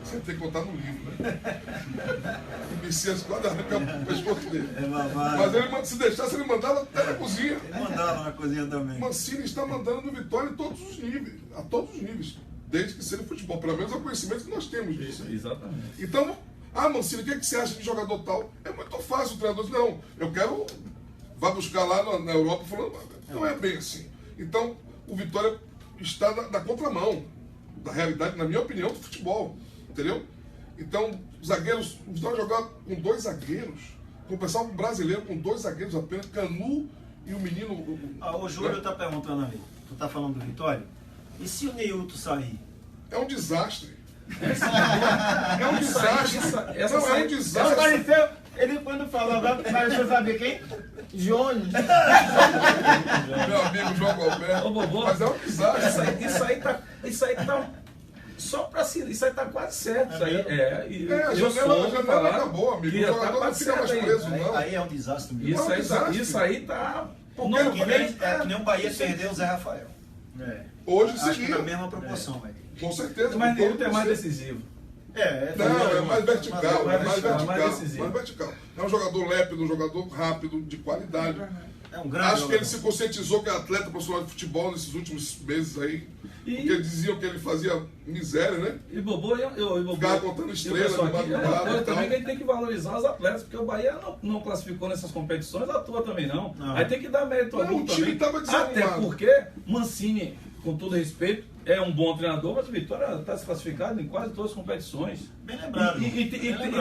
Você tem que contar no livro, né? O Messias quase arranca o pescoço dele. Mas ele, se deixasse, ele mandava até na cozinha. Ele mandava na cozinha também. O Mancini está mandando no Vitória em todos os níveis. A todos os níveis. Desde que seja futebol. Pelo menos é o conhecimento que nós temos disso. Exatamente. Então, Mancini, o que você acha de jogador tal? É muito fácil o treinador dizer, não, eu quero... Vai buscar lá na Europa falando, não é bem assim. Então, o Vitória está na contramão da realidade, na minha opinião, do futebol. Entendeu? Então, os zagueiros, o Vitória jogar com 2 zagueiros, começar um brasileiro com 2 zagueiros apenas, Canu e o menino... O Júlio está perguntando ali, tu está falando do Vitória? E se o Neilton sair? É um desastre. É um desastre. Não, é um desastre. Apareceu, ele quando falou agora, pareceu saber quem? Jones. Meu amigo João Alberto. Mas é um desastre. Isso aí tá só pra si, isso aí tá quase certo. Isso aí a janela acabou, amigo. O jogador não fica mais preso, não. Aí é um desastre mesmo. Isso aí tá. Que nem o Bahia perdeu o Zé Rafael. Hoje acho que seria. na mesma proporção, velho. Com certeza. Mas ele é mais decisivo. Não, é mais vertical. Mais vertical. É um jogador lépido, um jogador rápido, de qualidade. É um grande Acho jogador. que ele se conscientizou que é atleta profissional de futebol nesses últimos meses aí. Porque diziam que ele fazia miséria, né? E Bobô, ficava contando estrela de madrugada e tal. Também que a gente tem que valorizar os atletas, porque o Bahia não classificou nessas competições à toa também, não. Aí tem que dar mérito ao o time também. estava desarrumado. Até porque Mancini, com todo respeito, é um bom treinador, mas o Vitória está se classificado em quase todas as competições. Bem lembrado. E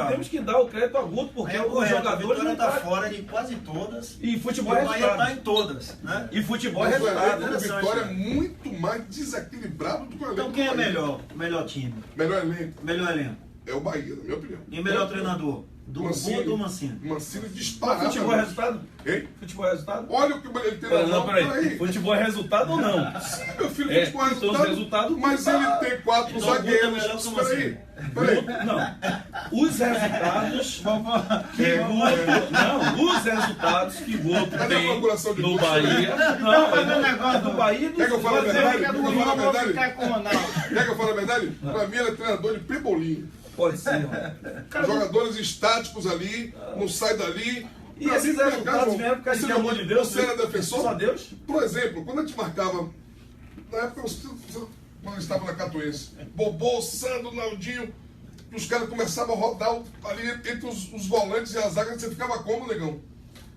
temos que dar o crédito ao Guto, porque os jogadores o Vitória não está fora de quase todas. E futebol é o Bahia resultado. está em todas, né? E futebol é Mas o resultado. elenco do Vitória é muito mais desequilibrado do que o elenco Então quem é do Bahia. melhor time? Melhor elenco Melhor elenco. é o Bahia, na minha opinião. E melhor treinador? Do Guto ou do Mancini? Mancini Mas disparado. futebol é resultado? Hein? Futebol é resultado? Olha o que ele tem Não, peraí. Futebol é resultado ou não? Meu filho, futebol é então os resultados mas não ele tá- tem 4 Então, o Guto é melhor que zagueiros. o Peraí. Não. Os resultados os resultados que Guto Cadê a tem procuração de no Guto? Bahia. É do Bahia e do Quer que eu fale a verdade? Fica do Quer que eu fale a Rio, vou verdade? ficar com o Ronaldo. Quer que eu fale a verdade? Pra mim, ele é treinador de pebolim. Pode ser. Jogadores estáticos ali, não sai dali. E esses resultados vieram por causa de amor de Deus. Você era defensor? Só Deus. Por exemplo, quando a gente marcava, na época, quando eu estava na Catuense, Bobô, Sandro, Naldinho, os caras começavam a rodar ali entre os volantes e as zagas, você ficava como, negão?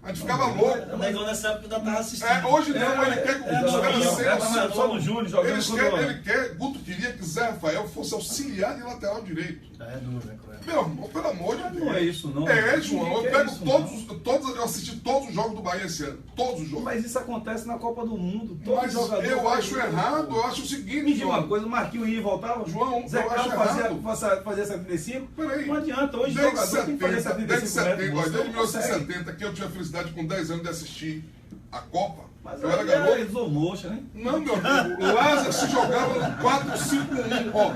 A gente ficava louco. O negão nessa época ainda estava assistindo. Hoje não, ele quer que os caras sejam. Só no Júnior, jogando Ele quer, Guto queria queria que Zé Rafael fosse auxiliar de lateral direito. É duro, né, Cruel? Meu irmão, pelo amor de Deus. Não é isso, não. É, João, eu Que é pego isso, eu assisti todos os jogos do Bahia esse ano. Todos os jogos. Mas isso acontece na Copa do Mundo. Todo Mas jogador eu faz acho isso. errado, eu acho o seguinte, Me diga uma João. coisa, o Marquinhos ia e voltava? João, Zé eu acho Carlos errado. fazia 75? Peraí. Não adianta, hoje o Desde jogador tem que fazer 70, desde 75 metros. 70, desde não consegue. 1970, que eu tive a felicidade com 10 anos de assistir a Copa. Mas Eu era aí garoto. é slow motion, né? Não, meu amigo, o Lázaro se jogava no 4-5-1. Ó,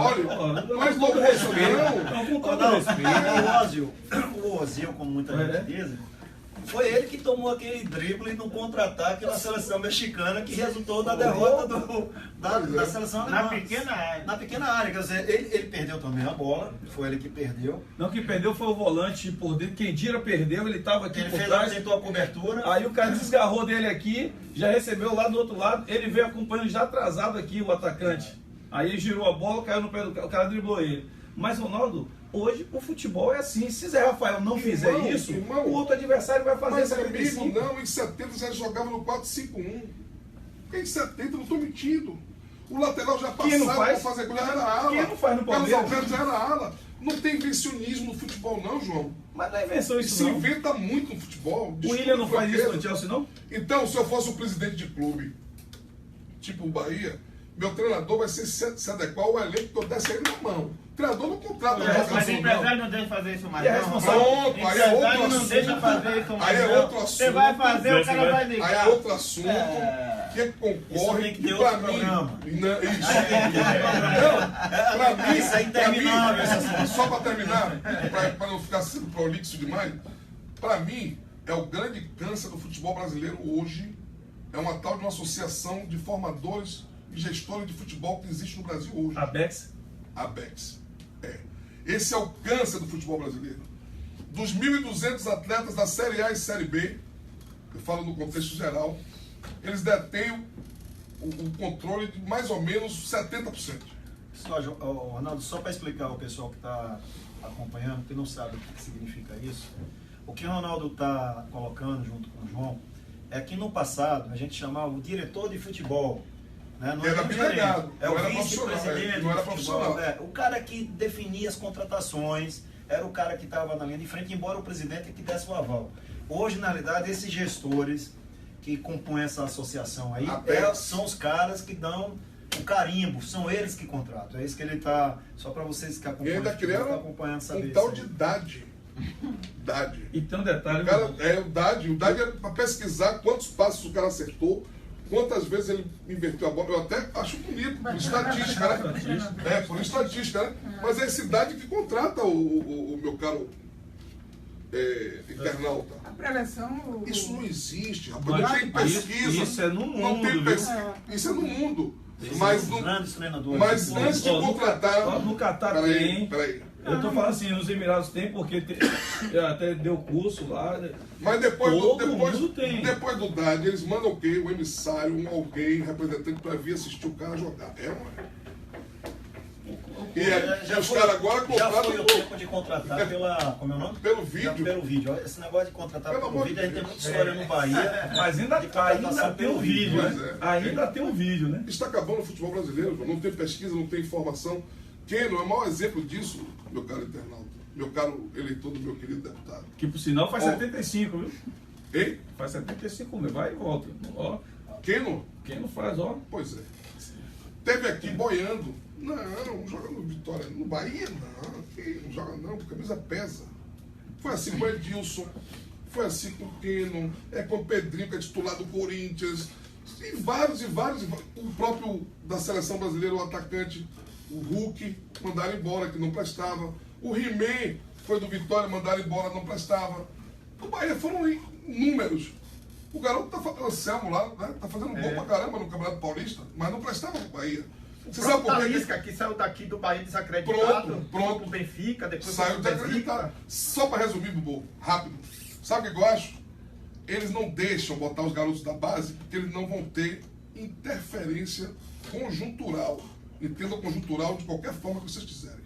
olha, não é slow motion, não. Não, com todo Não, respeito. o Ozil, como muita gente diz, foi ele que tomou aquele drible no contra-ataque da seleção mexicana que resultou na derrota da seleção alemã. Na pequena área. Na pequena área, quer dizer, ele perdeu também a bola, foi ele que perdeu. Não, quem perdeu foi o volante por dentro. Quem Dira perdeu, ele estava aqui Ele por fez, trás. tentou a cobertura. Aí o cara desgarrou dele aqui, já recebeu lá do outro lado, ele veio acompanhando já atrasado aqui o atacante. Aí ele girou a bola, caiu no pé do cara, o cara driblou ele. Mas, Ronaldo, hoje o futebol é assim. Se Zé Rafael não fizer isso, irmão, o outro adversário vai fazer Mas, 75. amigo, não, em 70 já jogava no 4-5-1. Em 70, não estou mentindo. O lateral já Quem não passava para faz? fazer gol, já era ala. Quem não faz no Carlos Palmeiras? Alberto já era ala. Não tem invencionismo no futebol, não, João. Mas não é invenção isso Se não. inventa muito no futebol. O Desculpa William não a faz isso franqueza. no Chelsea, não? Então, se eu fosse o presidente de clube, tipo o Bahia, meu treinador vai ser se adequar ao elenco que eu desse ele na mão. O treinador não contrata É, jogador, Mas o não. empresário não deixa fazer isso mais E a não. responsável- Pronto, aí é outro Empresário não assunto. deixa fazer isso mais Aí é não. outro Você vai assunto. fazer, o cara vai Aí ligar. é outro assunto É. que concorre. Isso tem que ter e pra outro mim, programa. Não, pra mim, Isso é interminável, esse assunto. só para terminar, para não ficar sendo prolixo demais, para mim, é o grande câncer do futebol brasileiro hoje, é uma tal de uma associação de formadores e gestores de futebol que existe no Brasil hoje. A Bex. A BEX. É. Esse é o câncer do futebol brasileiro. Dos 1.200 atletas da Série A e Série B, eu falo no contexto geral, eles detêm o controle de mais ou menos 70%. Só, Ronaldo, só para explicar ao pessoal que está acompanhando, que não sabe o que significa isso, o que o Ronaldo está colocando junto com o João é que no passado a gente chamava o diretor de futebol. Né? Não Era é delegado, é não o era vice-presidente profissional, não era do futebol. profissional. O cara que definia as contratações, era o cara que estava na linha de frente, embora o presidente que desse o aval. Hoje, na realidade, esses gestores que compõem essa associação aí são os caras que dão o carimbo, são eles que contratam. É isso que ele está, só para vocês que E acompanham, ainda criaram acompanhando, saber um tal isso de aí. idade. Idade. E tem um detalhe. O cara, o DAD é para pesquisar quantos passos o cara acertou, quantas vezes ele inverteu a bola. Eu até acho bonito, por estatística, né? É, por estatística, né? Mas é esse DAD que contrata o meu caro internauta. A prevenção. Isso não existe, rapaz. Mas Não tem pesquisa. isso é no Não mundo, tem viu? pesquisa. Isso é no mundo. Esses Mas, são os grandes treinadores. mas do antes de mundo. contratar. No Catar tem. Peraí. Eu tô falando assim, nos Emirados tem, porque até deu curso lá. Mas depois Todo mundo tem. depois do DAD, eles mandam o quê? Um emissário, alguém, representante para vir assistir o cara jogar. É, mano. E os caras agora já foi o contratam tempo de contratar pela, como é o nome? pelo Já vídeo. pelo vídeo. Olha, esse negócio de contratar Pelo pelo amor vídeo, de a gente tem Deus. muita história no Bahia. Mas ainda tem o vídeo, Pois né? é. Ainda tem o vídeo, né? Isso está acabando no futebol brasileiro, João. Não tem pesquisa, não tem informação. Keno é o maior exemplo disso, meu caro internauta. Meu caro eleitor do meu querido deputado. Que por sinal faz Ó. 75, viu? Hein? Faz 75 mil, vai e volta. Ó, Keno? quem não faz, ó. Pois é. Teve aqui boiando. Não joga no Vitória. No Bahia, não. Não joga não, camisa pesa. Foi assim com o Edilson. Foi assim com o Keno. É com o Pedrinho, que é titular do Corinthians. E vários. O próprio da seleção brasileira, o atacante, o Hulk, mandaram embora, que não prestava. O He-Man foi do Vitória, mandaram embora, não prestava. O Bahia foram em números. O garoto tá fazendo, o Anselmo lá, né? Tá fazendo gol pra caramba no Campeonato Paulista, mas não prestava pro Bahia. Você sabe por quê? Talisca, que saiu daqui do Bahia desacreditado, Pronto. foi pro Benfica, depois Saiu foi pro desacreditado. Benfica. Só para resumir, Bubu, rápido. Sabe o que eu acho? Eles não deixam botar os garotos da base porque eles não vão ter interferência conjuntural. Entenda conjuntural de qualquer forma que vocês quiserem.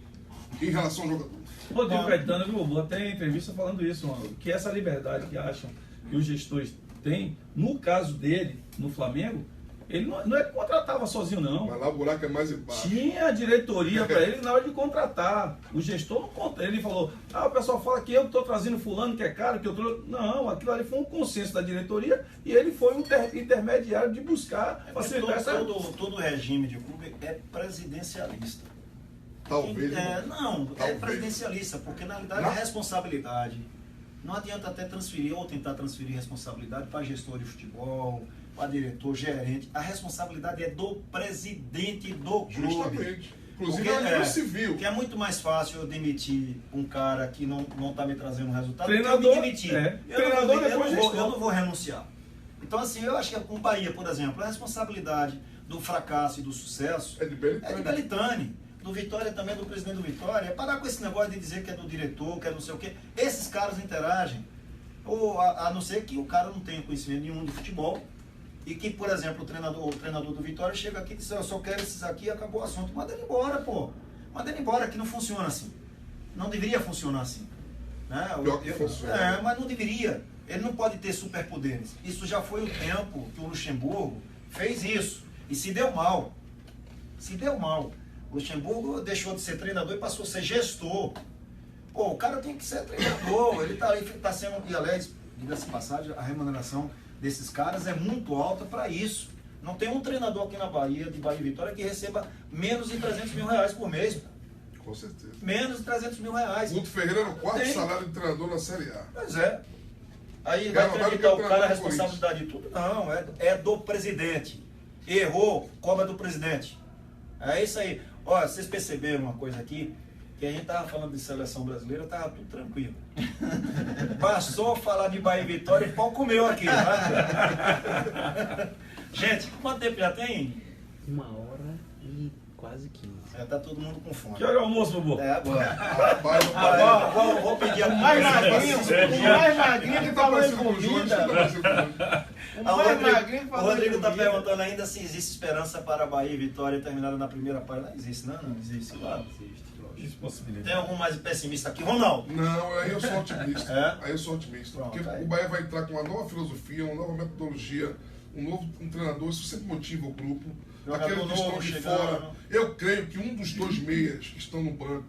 Em relação ao jogador. Rodrigo Caetano, viu, Bobo, até em entrevista falando isso, mano, que essa liberdade que acham que os gestores têm, no caso dele, no Flamengo, Ele não é que contratava sozinho, não. Mas lá o buraco é mais embaixo. Tinha diretoria para ele na hora de contratar. O gestor não conta. Ele falou, o pessoal fala que eu estou trazendo fulano que é caro, que eu trouxe. Não, aquilo ali foi um consenso da diretoria e ele foi um intermediário de buscar facilitar essa... Todo regime de clube é presidencialista. Talvez. Não, é Talvez. presidencialista, porque na realidade Não. é responsabilidade. Não adianta até transferir ou tentar transferir responsabilidade para gestor de futebol, para diretor, gerente. A responsabilidade é do presidente do clube. Justamente. Inclusive Porque, é a nível civil. Porque é muito mais fácil eu demitir um cara que não está me trazendo resultado Treinador, do que eu me demitir. Treinador eu depois gestor. não vou renunciar. Então, assim, eu acho que com o Bahia, por exemplo, a responsabilidade do fracasso e do sucesso É de Belitani. é de Belitani. Do Vitória também, do presidente do Vitória. É parar com esse negócio de dizer que é do diretor, que é não sei o quê. Esses caras interagem. Ou a não ser que o cara não tenha conhecimento nenhum de futebol. E que, por exemplo, o treinador do Vitória chega aqui e diz, eu só quero esses aqui e acabou o assunto. Manda ele embora, pô. Manda ele embora, que não funciona assim. Não deveria funcionar assim. Né? Pior que funciona. Mas não deveria. Ele não pode ter superpoderes. Isso já foi o tempo que o Luxemburgo fez isso. E se deu mal. Se deu mal. O Luxemburgo deixou de ser treinador e passou a ser gestor. Pô, o cara tem que ser treinador. Ele tá sendo... E, aliás, diga-se de passagem, a remuneração desses caras é muito alta para isso. Não tem um treinador aqui na Bahia, de Bahia e Vitória, que receba menos de 300 mil reais por mês. Com certeza. Menos de 300 mil reais. Guto Ferreira era o quarto Tem. salário de treinador na Série A. Pois é. Aí vai Ganhava mais do acreditar que o o cara a treinador do responsabilidade de tudo? Não, é do presidente. Errou, cobra do presidente. É isso aí. Olha, vocês perceberam uma coisa aqui? Que a gente tava falando de seleção brasileira, tava tudo tranquilo. Passou a falar de Bahia e Vitória e pau comeu aqui. Tá? Gente, quanto tempo já tem? 1 hora e quase 15. Já tá todo mundo com fome. Que hora é o almoço, Bubu? É agora. Rapaz, Vou pedir a mais magrinho, o mais magrinho que tá falou em parecendo com o Júnior, tá comida. parecendo com o Júnior. O O mais magrinho Rodrigo, falou em está comida. perguntando ainda se existe esperança para Bahia e Vitória terminarem na primeira página. Não existe, não? Não existe, claro. Existe possibilidade. Tem algum mais pessimista aqui? Ronaldo. Não, aí eu sou otimista. É? Aí eu sou otimista. Pronto, Porque aí. o Bahia vai entrar com uma nova filosofia, uma nova metodologia, um treinador, isso sempre motiva o grupo. Jogador Aqueles que estão novo de chegando. fora. Eu creio que um dos dois meias que estão no banco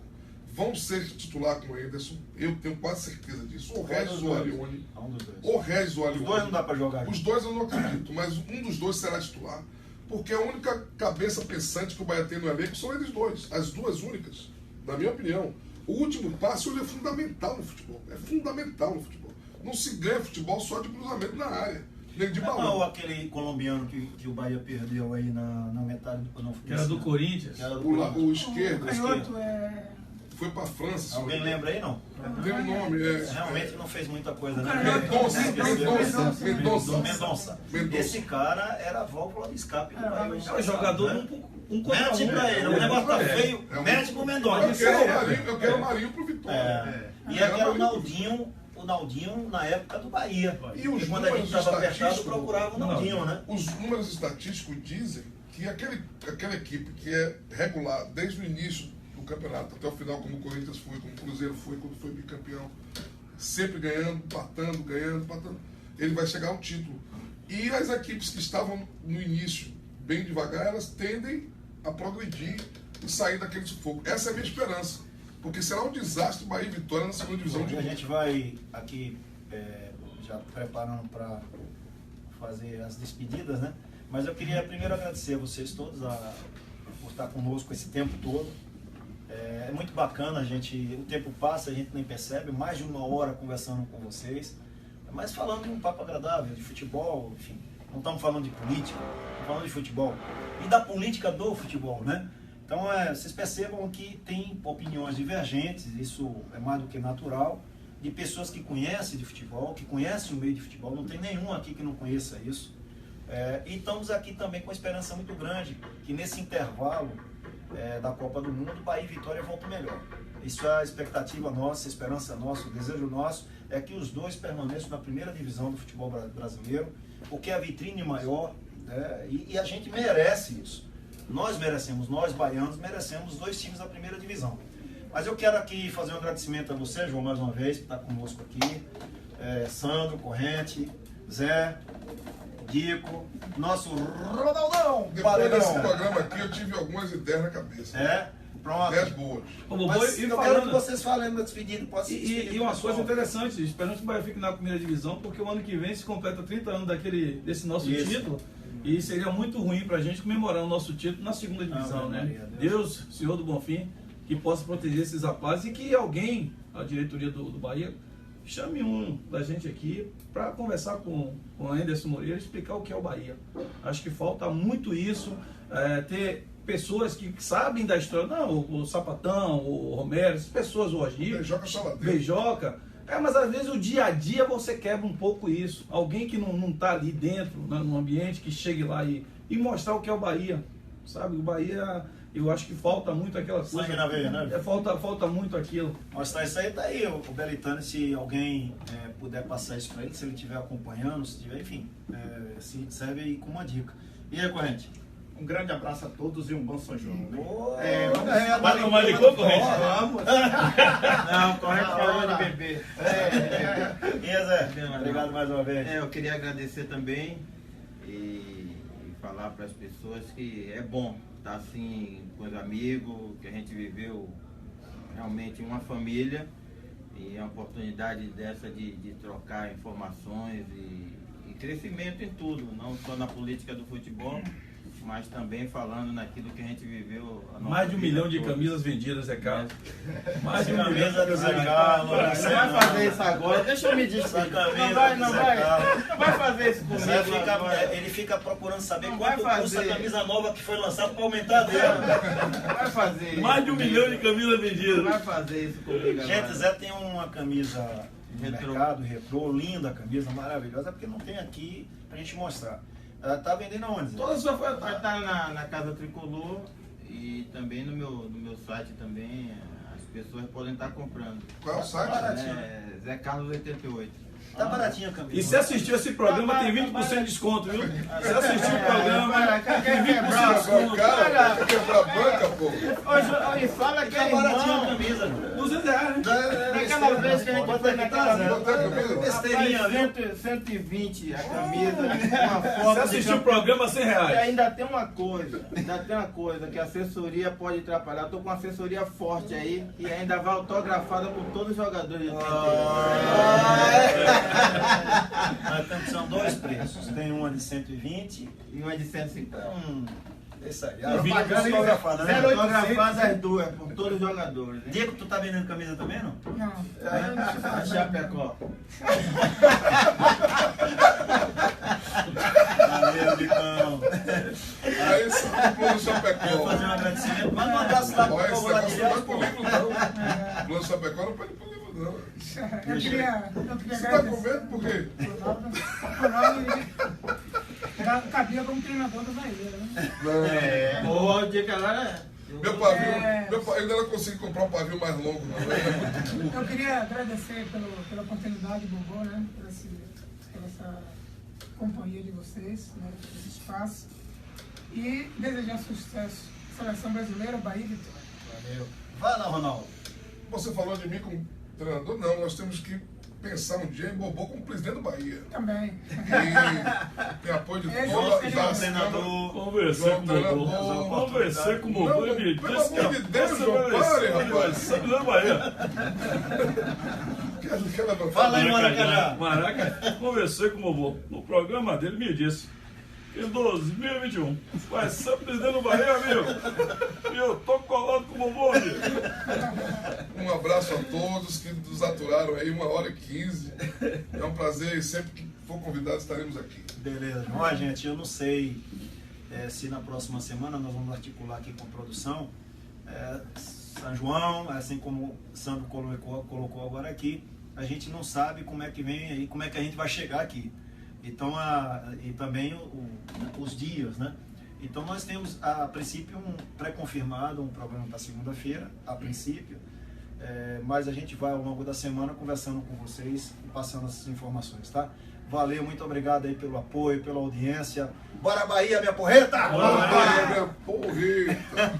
vão ser titular com o Ederson. Eu tenho quase certeza disso. O Regis ou o Arione. Um dos dois. O Regis ou o Os Arione. dois não dá para jogar. Os dois eu não acredito, mas um dos dois será titular. Porque a única cabeça pensante que o Bahia tem no elenco são eles dois. As duas únicas, na minha opinião. O último passe hoje é fundamental no futebol. É fundamental no futebol. Não se ganha futebol só de cruzamento na área. Nem de Não, balão. aquele colombiano que o Bahia perdeu aí na metade do... Não, Que era do Corinthians. Que era do O Corinthians. esquerdo Canhoto foi pra França. se Alguém não me engano. lembra aí, não? Tem um nome, Realmente não fez muita coisa, né? Mendonça. Esse cara era a válvula de escape do Bahia. É um jogador né? um contra Mete pra ele, o negócio tá feio, mete pro Mendonça. Eu quero o Marinho pro Vitória. E era o Naldinho na época do Bahia. E os quando a gente números estava apertado, estatísticos- procurava o Naldinho, né? Os números estatísticos dizem que aquela equipe que é regular desde o início do campeonato até o final, como o Corinthians foi, como o Cruzeiro foi quando foi bicampeão, sempre ganhando, empatando, ele vai chegar ao título. E as equipes que estavam no início bem devagar, elas tendem a progredir e sair daquele sufoco. Essa é a minha esperança. Porque será um desastre Bahia e Vitória na segunda divisão de A novo. gente vai aqui já preparando para fazer as despedidas, né? Mas eu queria primeiro agradecer a vocês todos por estar conosco esse tempo todo. É muito bacana, o tempo passa, a gente nem percebe, mais de 1 hora conversando com vocês, mas falando de um papo agradável, de futebol, enfim. Não estamos falando de política, estamos falando de futebol. E da política do futebol, né? Então, vocês percebam que tem opiniões divergentes, isso é mais do que natural, de pessoas que conhecem de futebol, que conhecem o meio de futebol, não tem nenhum aqui que não conheça isso. E estamos aqui também com uma esperança muito grande, que nesse intervalo da Copa do Mundo, Bahia e Vitória voltam melhor. Isso é a expectativa nossa, a esperança nossa, o desejo nosso, é que os dois permaneçam na primeira divisão do futebol brasileiro, porque a vitrine é maior, e a gente merece isso. Nós baianos, merecemos os 2 times da primeira divisão. Mas eu quero aqui fazer um agradecimento a você, João, mais uma vez, por estar conosco aqui. Sandro, Corrente, Zé, Dico, nosso Ronaldão, Depois desse Paredão. programa aqui, eu tive algumas ideias na cabeça. É, pronto. Ideias boas. Ô, Bobô, Mas e eu quero falando- que vocês falem no meu despedido. Posso se despedir E do uma pessoal? coisa interessante, esperamos que o Bahia fique na primeira divisão, porque o ano que vem se completa 30 anos desse nosso Isso. título. E seria muito ruim pra gente comemorar o nosso título na segunda divisão, Ave né? Maria, Deus, Senhor do Bonfim, que possa proteger esses rapazes e que alguém, a diretoria do Bahia, chame um da gente aqui para conversar com o Anderson Moreira e explicar o que é o Bahia. Acho que falta muito isso, ter pessoas que sabem da história, não, o Sapatão, o Romero, essas pessoas, o Agir, Beijoca Saladeiro. Beijoca. Mas às vezes o dia a dia você quebra um pouco isso. Alguém que não tá ali dentro, né, no ambiente, que chegue lá e mostrar o que é o Bahia. Sabe, o Bahia, eu acho que falta muito aquela coisa. Sangue na veia, né? Falta muito aquilo. Mostrar isso aí, tá aí o Belitani, se alguém puder passar isso para ele, se ele estiver acompanhando, se tiver, enfim, se serve aí com uma dica. E aí, Corrente? Um grande abraço a todos e um bom São João. Né? Vai tomar licor, Corrente? Vamos. Não, correto falou de bebê. E aí, Zé? Obrigado mais uma vez. Eu queria agradecer também e falar para as pessoas que é bom estar assim com os amigos, que a gente viveu realmente uma família e a oportunidade dessa de trocar informações e crescimento em tudo, não só na política do futebol, mas também falando naquilo que a gente viveu. A nossa Mais de 1 vida milhão de toda. camisas vendidas, Zé Carlos. Mais de 1 milhão. Camisa do Zé Carlos. Não vai fazer isso agora, deixa eu me despedir. Não vai fazer isso comigo Zé agora. ele fica procurando saber Não quanto vai custa a fazer. camisa nova que foi lançada para aumentar a dele. Não vai fazer isso. Mais de 1 milhão de camisas Não vendidas. vai fazer isso comigo agora. Gente, Zé tem uma camisa no Retrô. mercado, retrô, linda camisa, maravilhosa, porque não tem aqui pra gente mostrar. Tá vendendo aonde, Zé? Todas só foi Vai estar na Casa Tricolor e também no meu site também, as pessoas podem estar comprando. Qual é o site? Zé Carlos 88. Tá baratinha a camisa. E se assistiu esse programa, tem 20% de desconto, viu? Se assistiu o programa, tem 20% de Agora desconto. o cara vai quebrar a banca, pô. Hoje fala que Tá é baratinha a irmão. camisa. R$200, né? Naquela vez que a gente foi naquela Zé? Quanto é a camisa? Besteirinha, viu? 120 a camisa, uma Se foto de assistiu o programa, E R$100. ainda tem uma coisa que a assessoria pode atrapalhar. Eu tô com uma assessoria forte aí e ainda vai autografada por todos os jogadores do São dois preços. Tem uma de 120 e uma de 150. Esse aí. O vídeo autografada, né? Autografadas as duas por todos os jogadores. Né? Diego, tu tá vendendo camisa também, não? Não. A Chapecó. Valeu, Bicão. Aí esse plano Chapecó. Quero fazer um agradecimento. Manda um abraço lá pro Olha, esse povo lá de negócio não vai Deus, pro livro, não. Plano Chapecó não pode ir pro livro, não. Eu queria Você tá com agradecer. medo por quê? Ronaldo cabia como treinador do Bahia, né? O dia que agora. Meu pavio, eu ainda não consigo comprar um pavio mais longo, não. Eu queria agradecer pela oportunidade, Bobô, né? Por essa companhia de vocês, né? Por esse espaço. E desejar sucesso. Seleção brasileira, Bahia e Vitória. Valeu. Vai lá, Ronaldo. Você falou de mim como treinador? Não, nós temos que pensar um dia em Bobô como presidente do Bahia. Também. E tem apoio de Esse toda seria a o treinador. Conversei com o Bobô. Conversei com o Bobô e me Pelo disse amor de Deus, essa João, pare, rapaz. vai ser da Bahia. Quer levantar? Fala aí, Maracajá. Maraca, conversei com o Bobô. No programa dele me disse que em 2021 vai ser presidente do Bahia, amigo. E eu tô colado com o Bobô, amigo. Um abraço a todos que nos aturaram aí 1h15. É um prazer e sempre que for convidado estaremos aqui. Beleza, João. Ó, gente, eu não sei se na próxima semana nós vamos articular aqui com a produção. São João, assim como o Sandro colocou agora aqui, a gente não sabe como é que vem aí, como é que a gente vai chegar aqui. Então, e também os dias, né? Então nós temos a princípio um pré-confirmado, um programa para segunda-feira, a princípio, mas a gente vai ao longo da semana conversando com vocês e passando essas informações, tá? Valeu, muito obrigado aí pelo apoio, pela audiência. Bora Bahia, minha porreta! Bora, minha porreta!